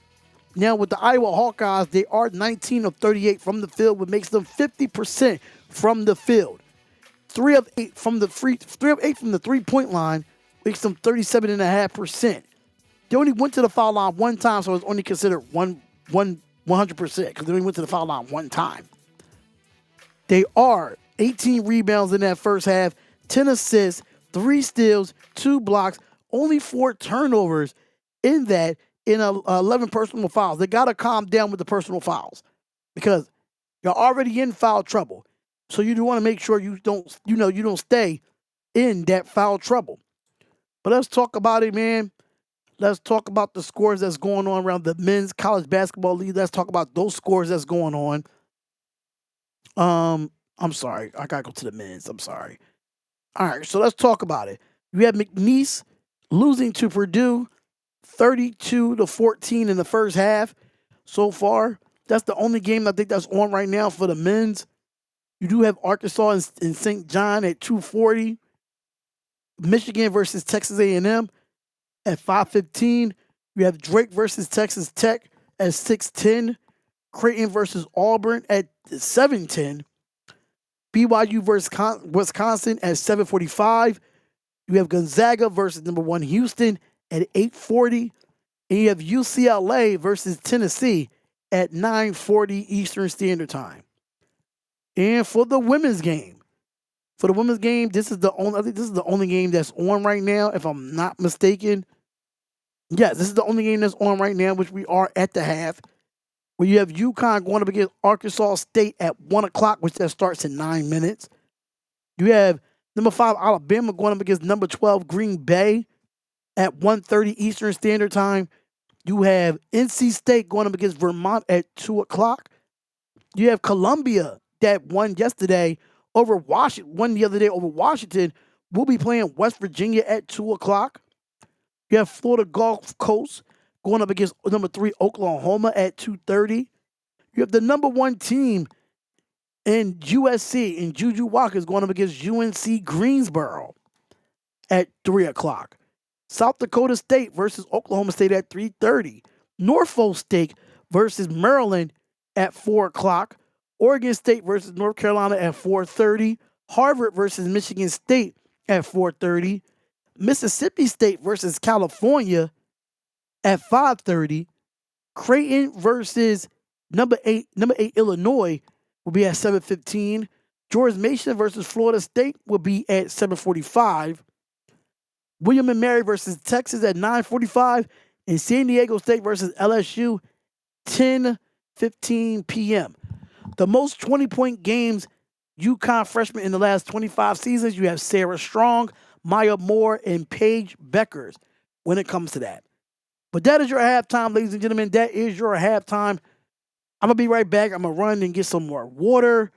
Now with the Iowa Hawkeyes, they are 19 of 38 from the field, which makes them 50% from the field. 3 of 8 from the 3-point line makes them 37.5%. They only went to the foul line one time, so it's only considered 100% because they only went to the foul line one time. They are 18 rebounds in that first half, 10 assists, 3 steals, 2 blocks, only 4 turnovers in that, in 11 personal fouls. They got to calm down with the personal fouls because you're already in foul trouble. So you do want to make sure you don't stay in that foul trouble. But let's talk about it, man. Let's talk about the scores that's going on around the men's college basketball league. Let's talk about those scores that's going on. I'm sorry. I got to go to the men's. I'm sorry. All right, so let's talk about it. You have McNeese losing to Purdue 32-14 in the first half so far. That's the only game I think that's on right now for the men's. You do have Arkansas and St. John at 2:40. Michigan versus Texas A&M at 5:15. You have Drake versus Texas Tech at 6:10. Creighton versus Auburn at 7:10. BYU versus Wisconsin at 7:45. You have Gonzaga versus number 1 Houston at 8:40. And you have UCLA versus Tennessee at 9:40 Eastern Standard Time. And for the women's game, this is the only game that's on right now, if I'm not mistaken. Yes, this is the only game that's on right now, which we are at the half. Where you have UConn going up against Arkansas State at 1 o'clock, which that starts in 9 minutes. You have number 5 Alabama going up against number 12 Green Bay at 1:30 Eastern Standard Time. You have NC State going up against Vermont at 2 o'clock. You have Columbia that won the other day over Washington. Will be playing West Virginia at 2 o'clock. You have Florida Gulf Coast going up against number 3 Oklahoma at 2:30. You have the number 1 team in USC and Juju Watkins going up against UNC Greensboro at 3 o'clock. South Dakota State versus Oklahoma State at 3:30. Norfolk State versus Maryland at 4 o'clock. Oregon State versus North Carolina at 4:30. Harvard versus Michigan State at 4:30. Mississippi State versus California at 5:30. Creighton versus number 8 Illinois will be at 7:15. George Mason versus Florida State will be at 7:45. William and Mary versus Texas at 9:45. And San Diego State versus LSU 10:15 p.m. The most 20-point games UConn freshmen in the last 25 seasons, you have Sarah Strong, Maya Moore, and Paige Beckers when it comes to that. But that is your halftime, ladies and gentlemen. That is your halftime. I'm going to be right back. I'm going to run and get some more water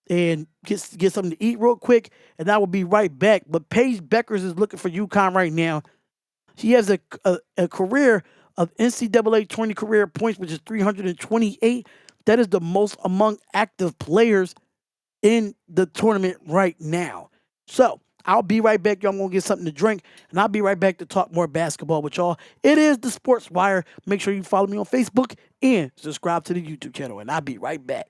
and get something to eat real quick, and I will be right back. But Paige Beckers is looking for UConn right now. She has a career of NCAA 20 career points, which is 328. That is the most among active players in the tournament right now. So, I'll be right back. Y'all gonna get something to drink, and I'll be right back to talk more basketball with y'all. It is the Sports Wire. Make sure you follow me on Facebook and subscribe to the YouTube channel, and I'll be right back.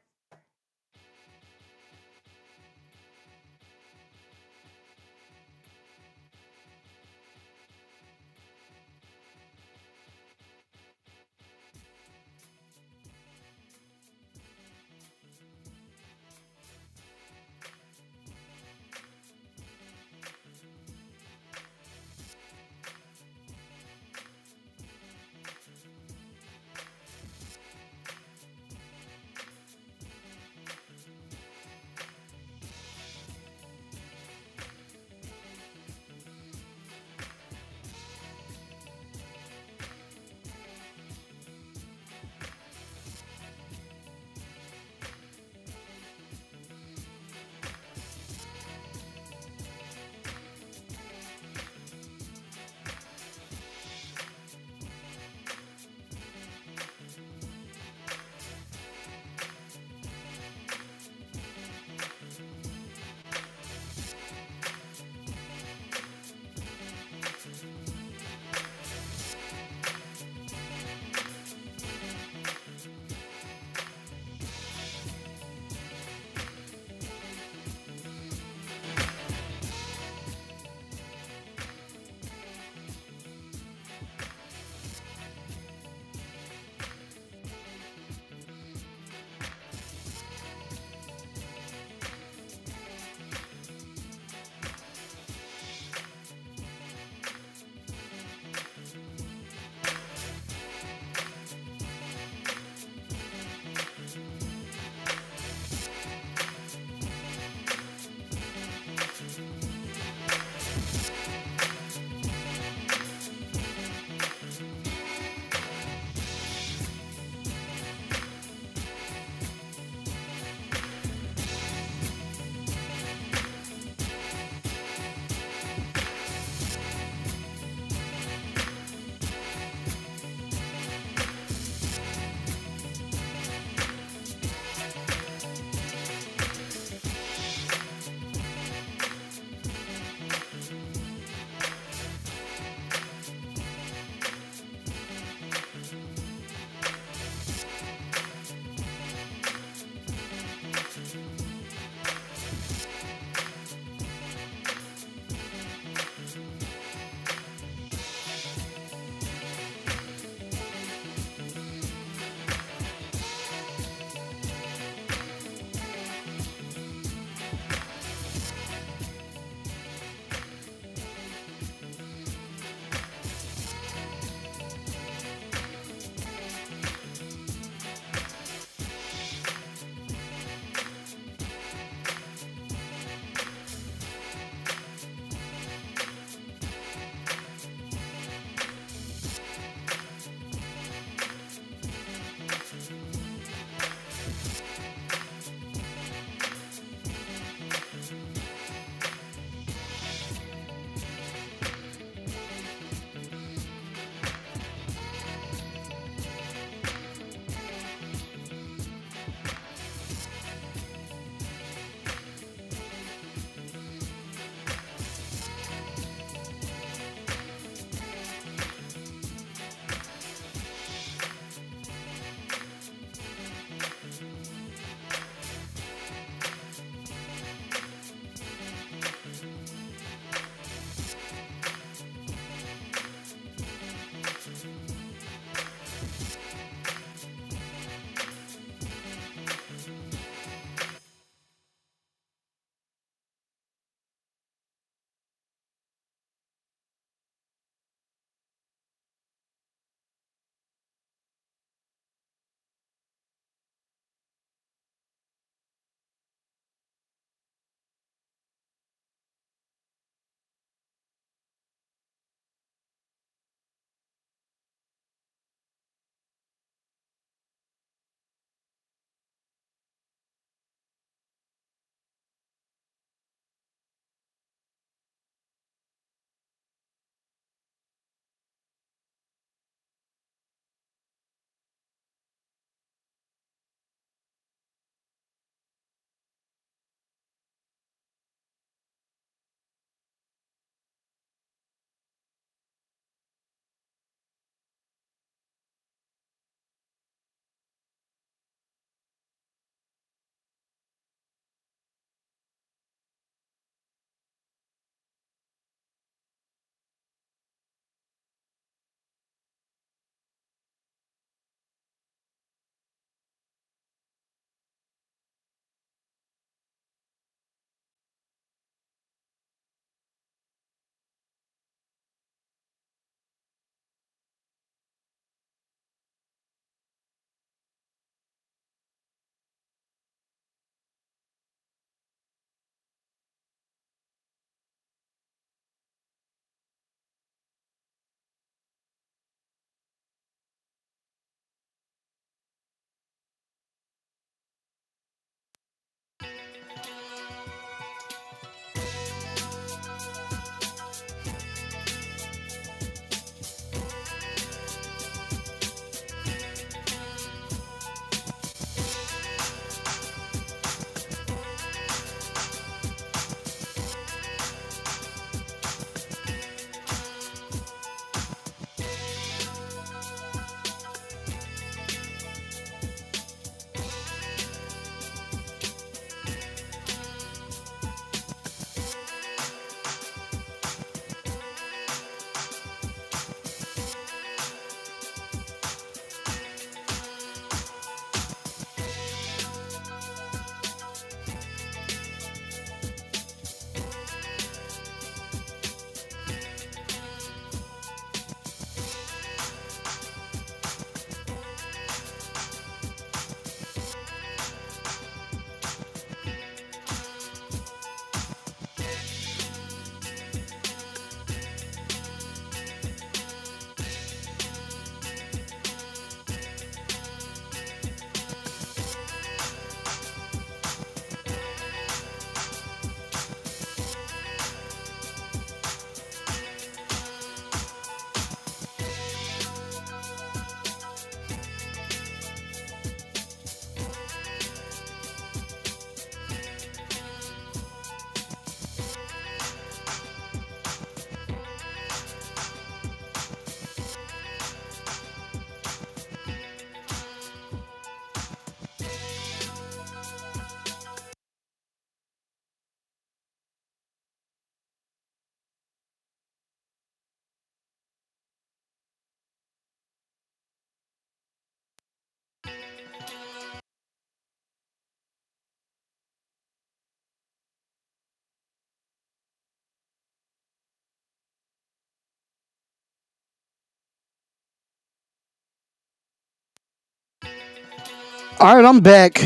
All right, I'm back.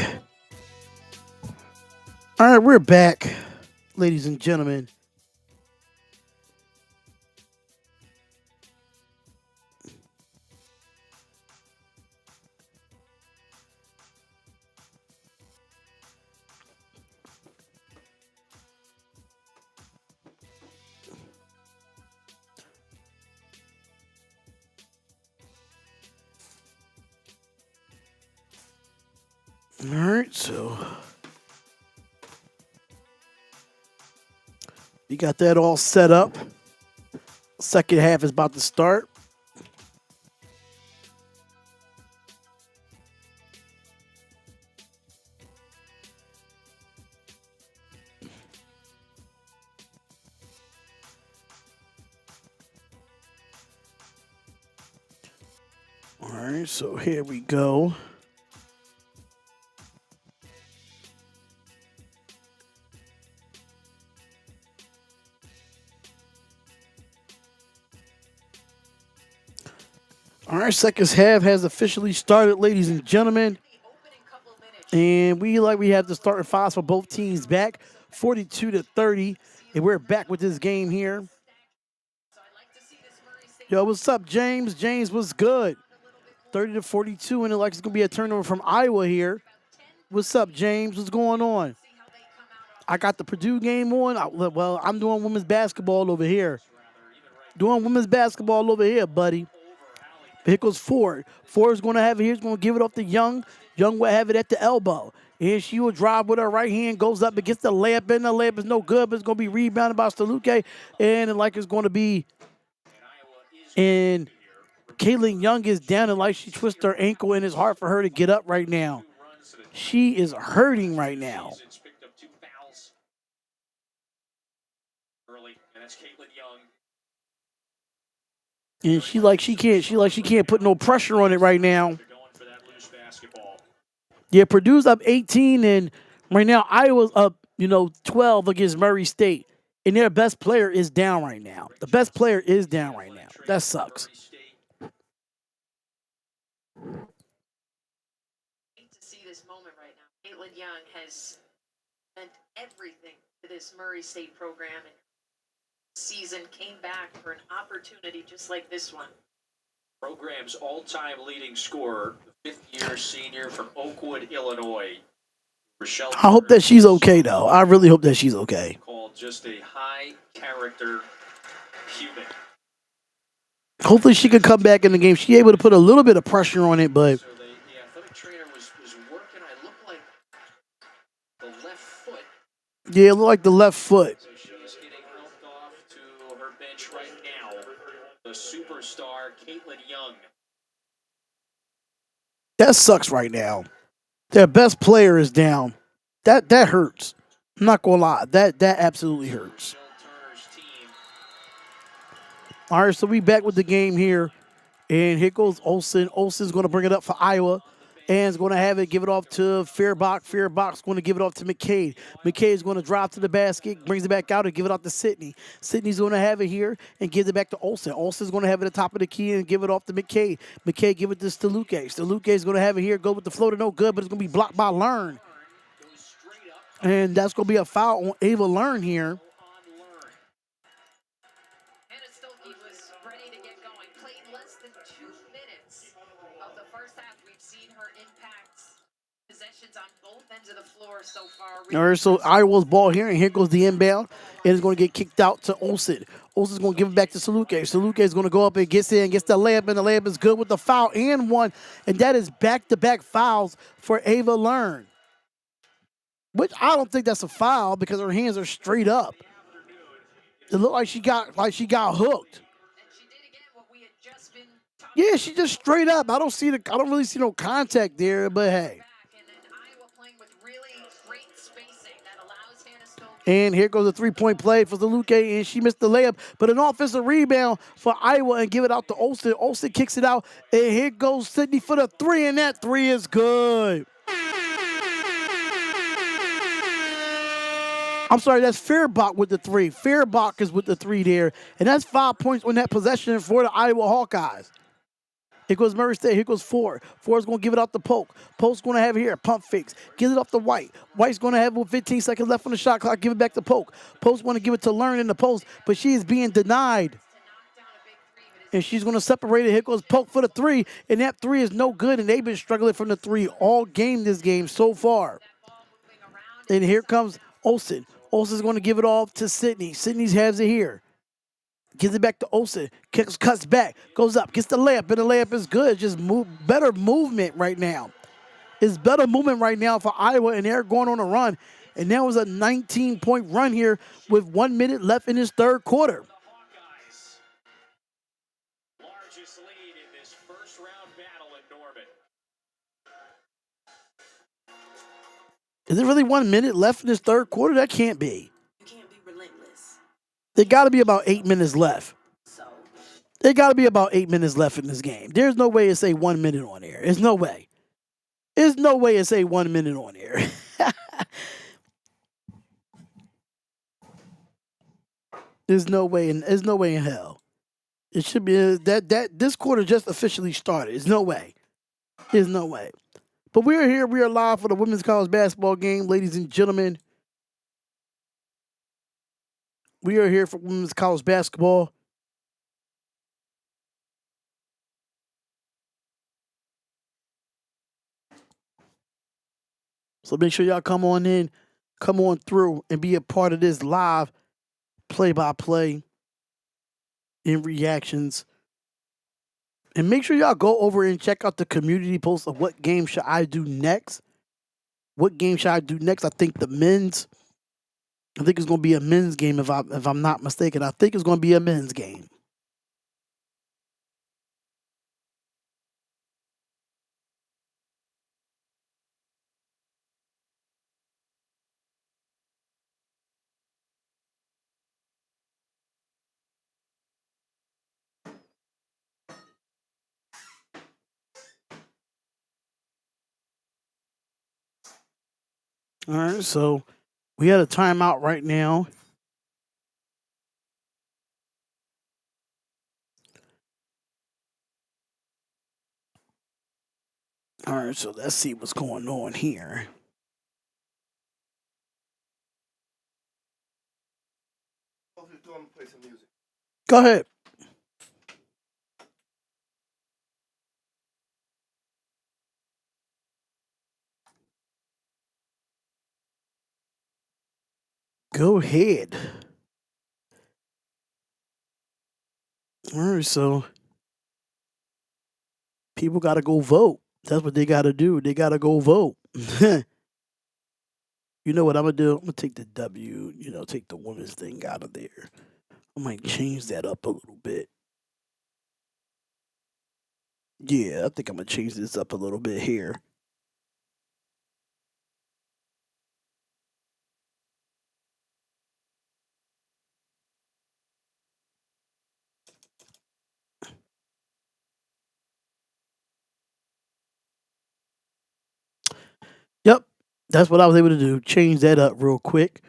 All right, we're back, ladies and gentlemen. All right, so we got that all set up. Second half is about to start. All right, so here we go. All right, second half has officially started, ladies and gentlemen. And we have the starting fives for both teams back, 42-30. And we're back with this game here. Yo, what's up, James? James, what's good? 30-42, and it like it's gonna be a turnover from Iowa here. What's up, James? What's going on? I got the Purdue game on. Well, I'm doing women's basketball over here. Buddy. Here goes Ford. Ford's going to have it here. He's going to give it off to Young. Young will have it at the elbow. Here she will drive with her right hand, goes up against the layup, and the layup is no good, but it's going to be rebounded by Steluke, and like it's going to be. And Caitlin Young is down, and like she twists her ankle, and it's hard for her to get up right now. She is hurting right now. And she can't put no pressure on it right now. Yeah, Purdue's up 18, and right now Iowa's up, 12 against Murray State. And their best player is down right now. The best player is down right now. That sucks. Hate to see this moment right now. Caitlin Young has meant everything to this Murray State program, and season came back for an opportunity just like this one. Program's all-time leading scorer, the fifth-year senior from Oakwood, Illinois. Rochelle I hope that she's okay, though. I really hope that she's okay. called just a high character human. Hopefully she can come back in the game. She able to put a little bit of pressure on it, but So the athletic trainer was working, I look like the left foot. yeah, it looked like the left foot. So she's getting helped off to her bench right now. The superstar, Caitlin Young. That sucks right now. Their best player is down. That hurts. I'm not gonna lie. That absolutely hurts. Michelle Turner's team. All right, so we back with the game here. And here goes Olsen. Olsen's going to bring it up for Iowa. And is going to have it, give it off to Fairbach. Fairbach's going to give it off to McCade. McCade's going to drive to the basket, brings it back out and give it off to Sydney. Sydney's going to have it here and gives it back to Olsen. Olsen's going to have it at the top of the key and give it off to McCade. McCade give it to Steluke. Steluke's going to have it here, go with the floater, no good, but it's going to be blocked by Learn. And that's going to be a foul on Ava Learn here. Ready to get going. Played less than 2 minutes of the first half. We've seen her impact possessions on both ends of the floor so far. All right, so Iowa's ball here, and here goes the inbound, and it's going to get kicked out to Olsen. Olsen's going to give it back to Steluke. Steluke is going to go up and gets in, gets the layup, and the layup is good with the foul and one, and that is back-to-back fouls for Ava Learn, which I don't think that's a foul because her hands are straight up. It looked like she got hooked. Yeah, she just straight up. I don't really see no contact there, but hey. And here goes a three-point play for Steluke, and she missed the layup, but an offensive rebound for Iowa and give it out to Olsen. Olsen kicks it out, and here goes Sydney for the three, and that three is good. I'm sorry, that's Fairbach with the three. Fairbach is with the three there, and that's 5 points on that possession for the Iowa Hawkeyes. Here goes Murray State. Here goes Ford. Ford's going to give it off to Polk. Polk's going to have it here. Pump fakes. Gives it off to White. White's going to have it with 15 seconds left on the shot clock. Give it back to Polk. Polk's going to give it to Learn in the post, but she is being denied. And she's going to separate it. Here goes Polk for the three, and that three is no good, and they've been struggling from the three all game this game so far. And here comes Olsen. Olsen's going to give it off to Sydney. Sydney has it here. Gives it back to Olsen. Cuts back. Goes up. Gets the layup. And the layup is good. Just better movement right now. It's better movement right now for Iowa. And they're going on a run. And that was a 19-point run here with 1 minute left in this third quarter. Largest lead in this first round battle in Norman. Is it really 1 minute left in this third quarter? That can't be. You can't be relentless. There got to be about 8 minutes left. So There got to be about 8 minutes left in this game. There's no way to say 1 minute on air. There's no way. There's no way to say 1 minute on air. There's no way in hell. It should be that this quarter just officially started. There's no way. There's no way. But we are here. We are live for the women's college basketball game, ladies and gentlemen. We are here for women's college basketball. So make sure y'all come on in, come on through, and be a part of this live play-by-play and reactions. And make sure y'all go over and check out the community post of what game should I do next. What game should I do next? I think it's going to be a men's game if I'm not mistaken. I think it's going to be a men's game. All right, so we had a timeout right now. All right, so let's see what's going on here. Go ahead. Go ahead. All right, so people got to go vote. That's what they got to do. They got to go vote. You know what I'm going to do? I'm going to take the W, take the women's thing out of there. I might change that up a little bit. Yeah, I think I'm going to change this up a little bit here. Yep, that's what I was able to do. Change that up real quick.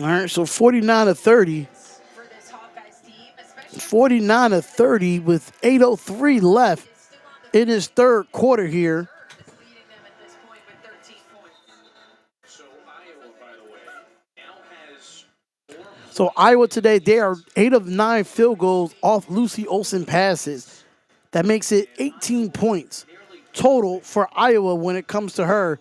All right, so 49-30. For this Hawkeyes team, especially 49-30 with 8:03 left still on the in his third quarter here. third, is leading them at this point with 13 points. So Iowa, by the way, now has 4 So Iowa today, they are 8 of 9 field goals off Lucy Olsen passes. That makes it 18 points total for Iowa when it comes to her,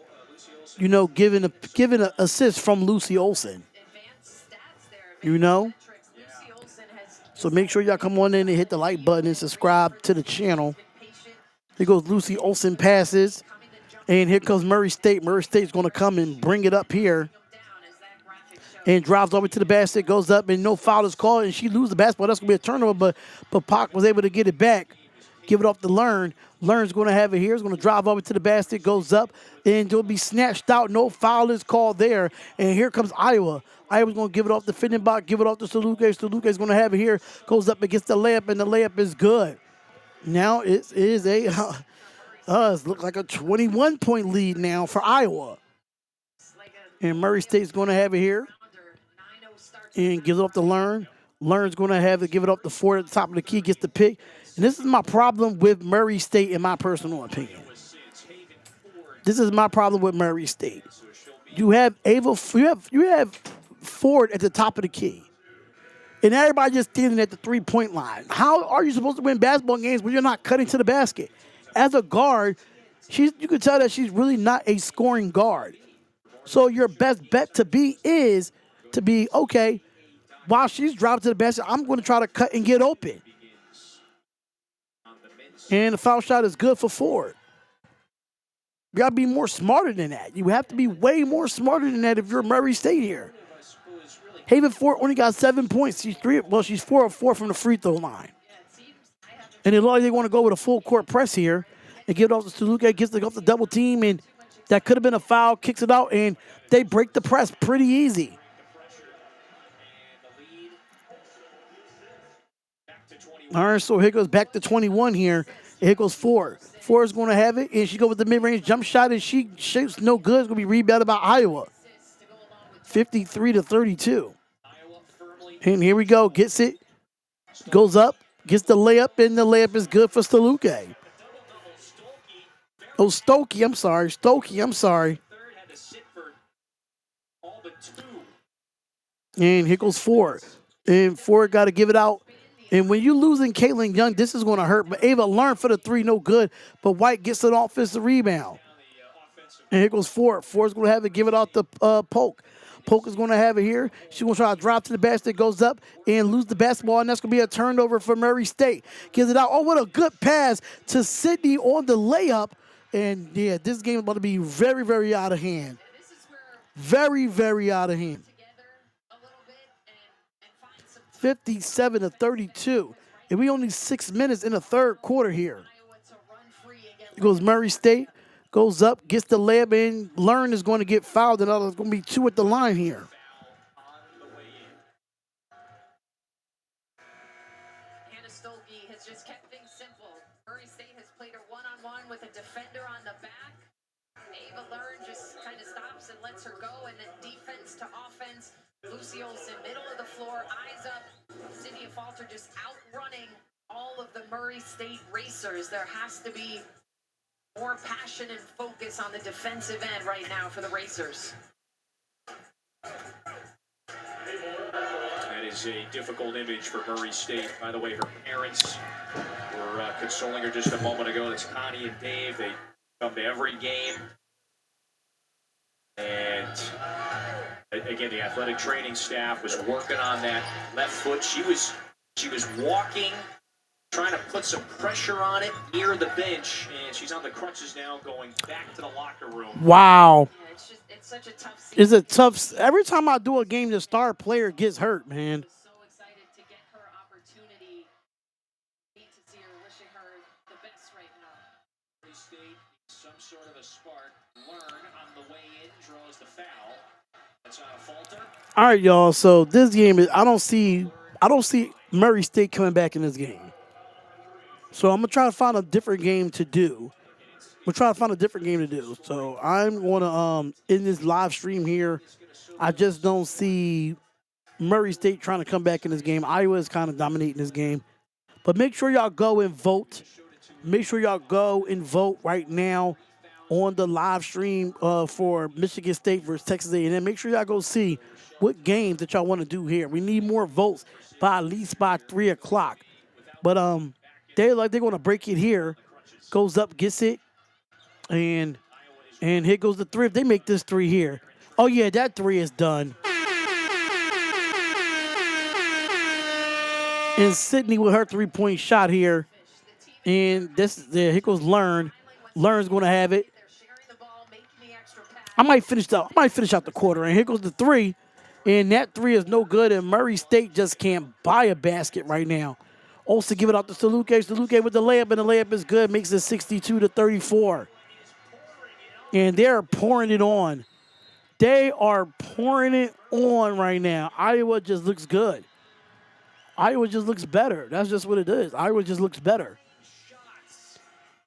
giving a assist from Lucy Olsen. Advanced stats there. You know? Metrics. Lucy Olsen has So make sure y'all come on in and hit the like button and subscribe to the channel. been patient, Here goes Lucy Olsen passes. coming to jump And here comes Murray State. Murray State's going to come and bring it up here. them down as that graphic shows. And drives over to the basket, goes up, and no foul is called, and she loses the basketball. That's going to be a turnover, but Pac was able to get it back, give it off to Learn. Learn's going to have it here. He's going to drive over to the basket, goes up, and it'll be snatched out. No foul is called there. And here comes Iowa. Iowa's going to give it off the Finnenbach, give it off to Saluke. Saluke's going to have it here, goes up against the layup, and the layup is good. Now it is it looks like a 21-point lead now for Iowa. Like a And Murray State's going to have it here. under 9-0 start. And gives it up to Learn. Learn's going to have to give it up to Ford at the top of the key, gets the pick. And this is my problem with Murray State, in my personal opinion. This is my problem with Murray State. You have you have Ford at the top of the key, and everybody just standing at the 3-point line. How are you supposed to win basketball games when you're not cutting to the basket? As a guard, you can tell that she's really not a scoring guard. So your best bet is to be okay. While she's dropping to the basket, I'm going to try to cut and get open. And the foul shot is good for Ford. You got to be more smarter than that. You have to be way more smarter than that if you're Murray State here. Haven Ford only got 7 points. She's 4 of 4 from the free throw line. And it looks like they want to go with a full court press here and give it off to Saluke, gets it off the double team, and that could have been a foul, kicks it out, and they break the press pretty easy. All right, so here goes back to 21 here. Here goes Ford. Ford is going to have it, and she goes with the mid-range jump shot, and she shoots no good. It's going to be rebounded by Iowa. 53-32. And here we go. Gets it. Goes up. Gets the layup, and the layup is good for Saluke. Oh, Stokey. I'm sorry. third had to sit for all but 2. And here goes Ford. And Ford got to give it out. And when you're losing Caitlin Young, this is going to hurt. But Ava Learn for the 3, no good. But White gets an offensive rebound. And here goes Ford. Ford's going to have it, give it out to Polk. Polk is going to have it here. She's going to try to drop to the basket, goes up and lose the basketball, and that's going to be a turnover for Murray State. Gives it out. Oh, what a good pass to Sydney on the layup. And, yeah, this game is about to be very, very out of hand. This is where Very, very out of hand. together a little bit and find some 57-32. And we only 6 minutes in the third quarter here. Iowa to run free again. It goes Murray State, goes up, gets the layup in. Learn is going to get fouled, and there's going to be 2 at the line here. Hannah Stolke has just kept things simple. Murray State has played her one-on-one with a defender on the back. Ava Learn just kind of stops and lets her go, and then defense to offense. Lucy Olsen, middle of the floor, eyes up. Sydney Falter just outrunning all of the Murray State racers. There has to be more passion and focus on the defensive end right now for the racers. That is is a difficult image for Murray State. By the way, her parents were consoling her just a moment ago. That's Connie and Dave. They come to every game. And again, the athletic training staff was working on that left foot. She was walking, trying to put some pressure on it near the bench, and she's on the crutches now, going back to the locker room. Wow. Yeah, it's such a tough season. It's a tough. Every time I do a game, the star player gets hurt, man. So excited to get her opportunity. Need to see her, wishing her the best right now. Murray State, some sort of a spark. Learn on the way in, draws the foul. That's not a falter. All right, y'all. So this game is. I don't see Murray State coming back in this game. So I'm gonna try to find a different game to do. So I'm gonna in this live stream here. I just don't see Murray State trying to come back in this game. Iowa is kind of dominating this game. But make sure y'all go and vote. Make sure y'all go and vote right now on the live stream for Michigan State versus Texas A&M. Make sure y'all go see what games that y'all want to do here. We need more votes by at least by 3 o'clock. But they're going to break it here. Goes up, gets it, and here goes the three. If they make this three here, oh yeah, that three is done. And Sydney with her 3-point shot here. And here goes Learn. Learn's going to have it. I might finish out the quarter. And here goes the three. And that three is no good. And Murray State just can't buy a basket right now. Also give it out to Saluke. Saluke with the layup, and the layup is good. Makes it 62-34. And they're pouring it on. They are pouring it on right now. Iowa just looks good. Iowa just looks better. That's just what it is. Iowa just looks better.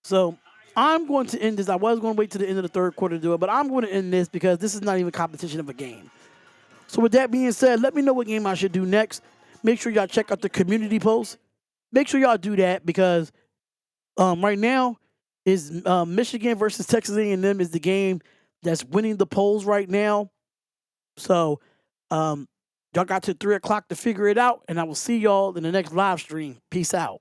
So I'm going to end this. I was going to wait to the end of the third quarter to do it, but I'm going to end this because this is not even competition of a game. So with that being said, let me know what game I should do next. Make sure y'all check out the community post. Make sure y'all do that because right now is Michigan versus Texas A&M is the game that's winning the polls right now. So y'all got to 3 o'clock to figure it out, and I will see y'all in the next live stream. Peace out.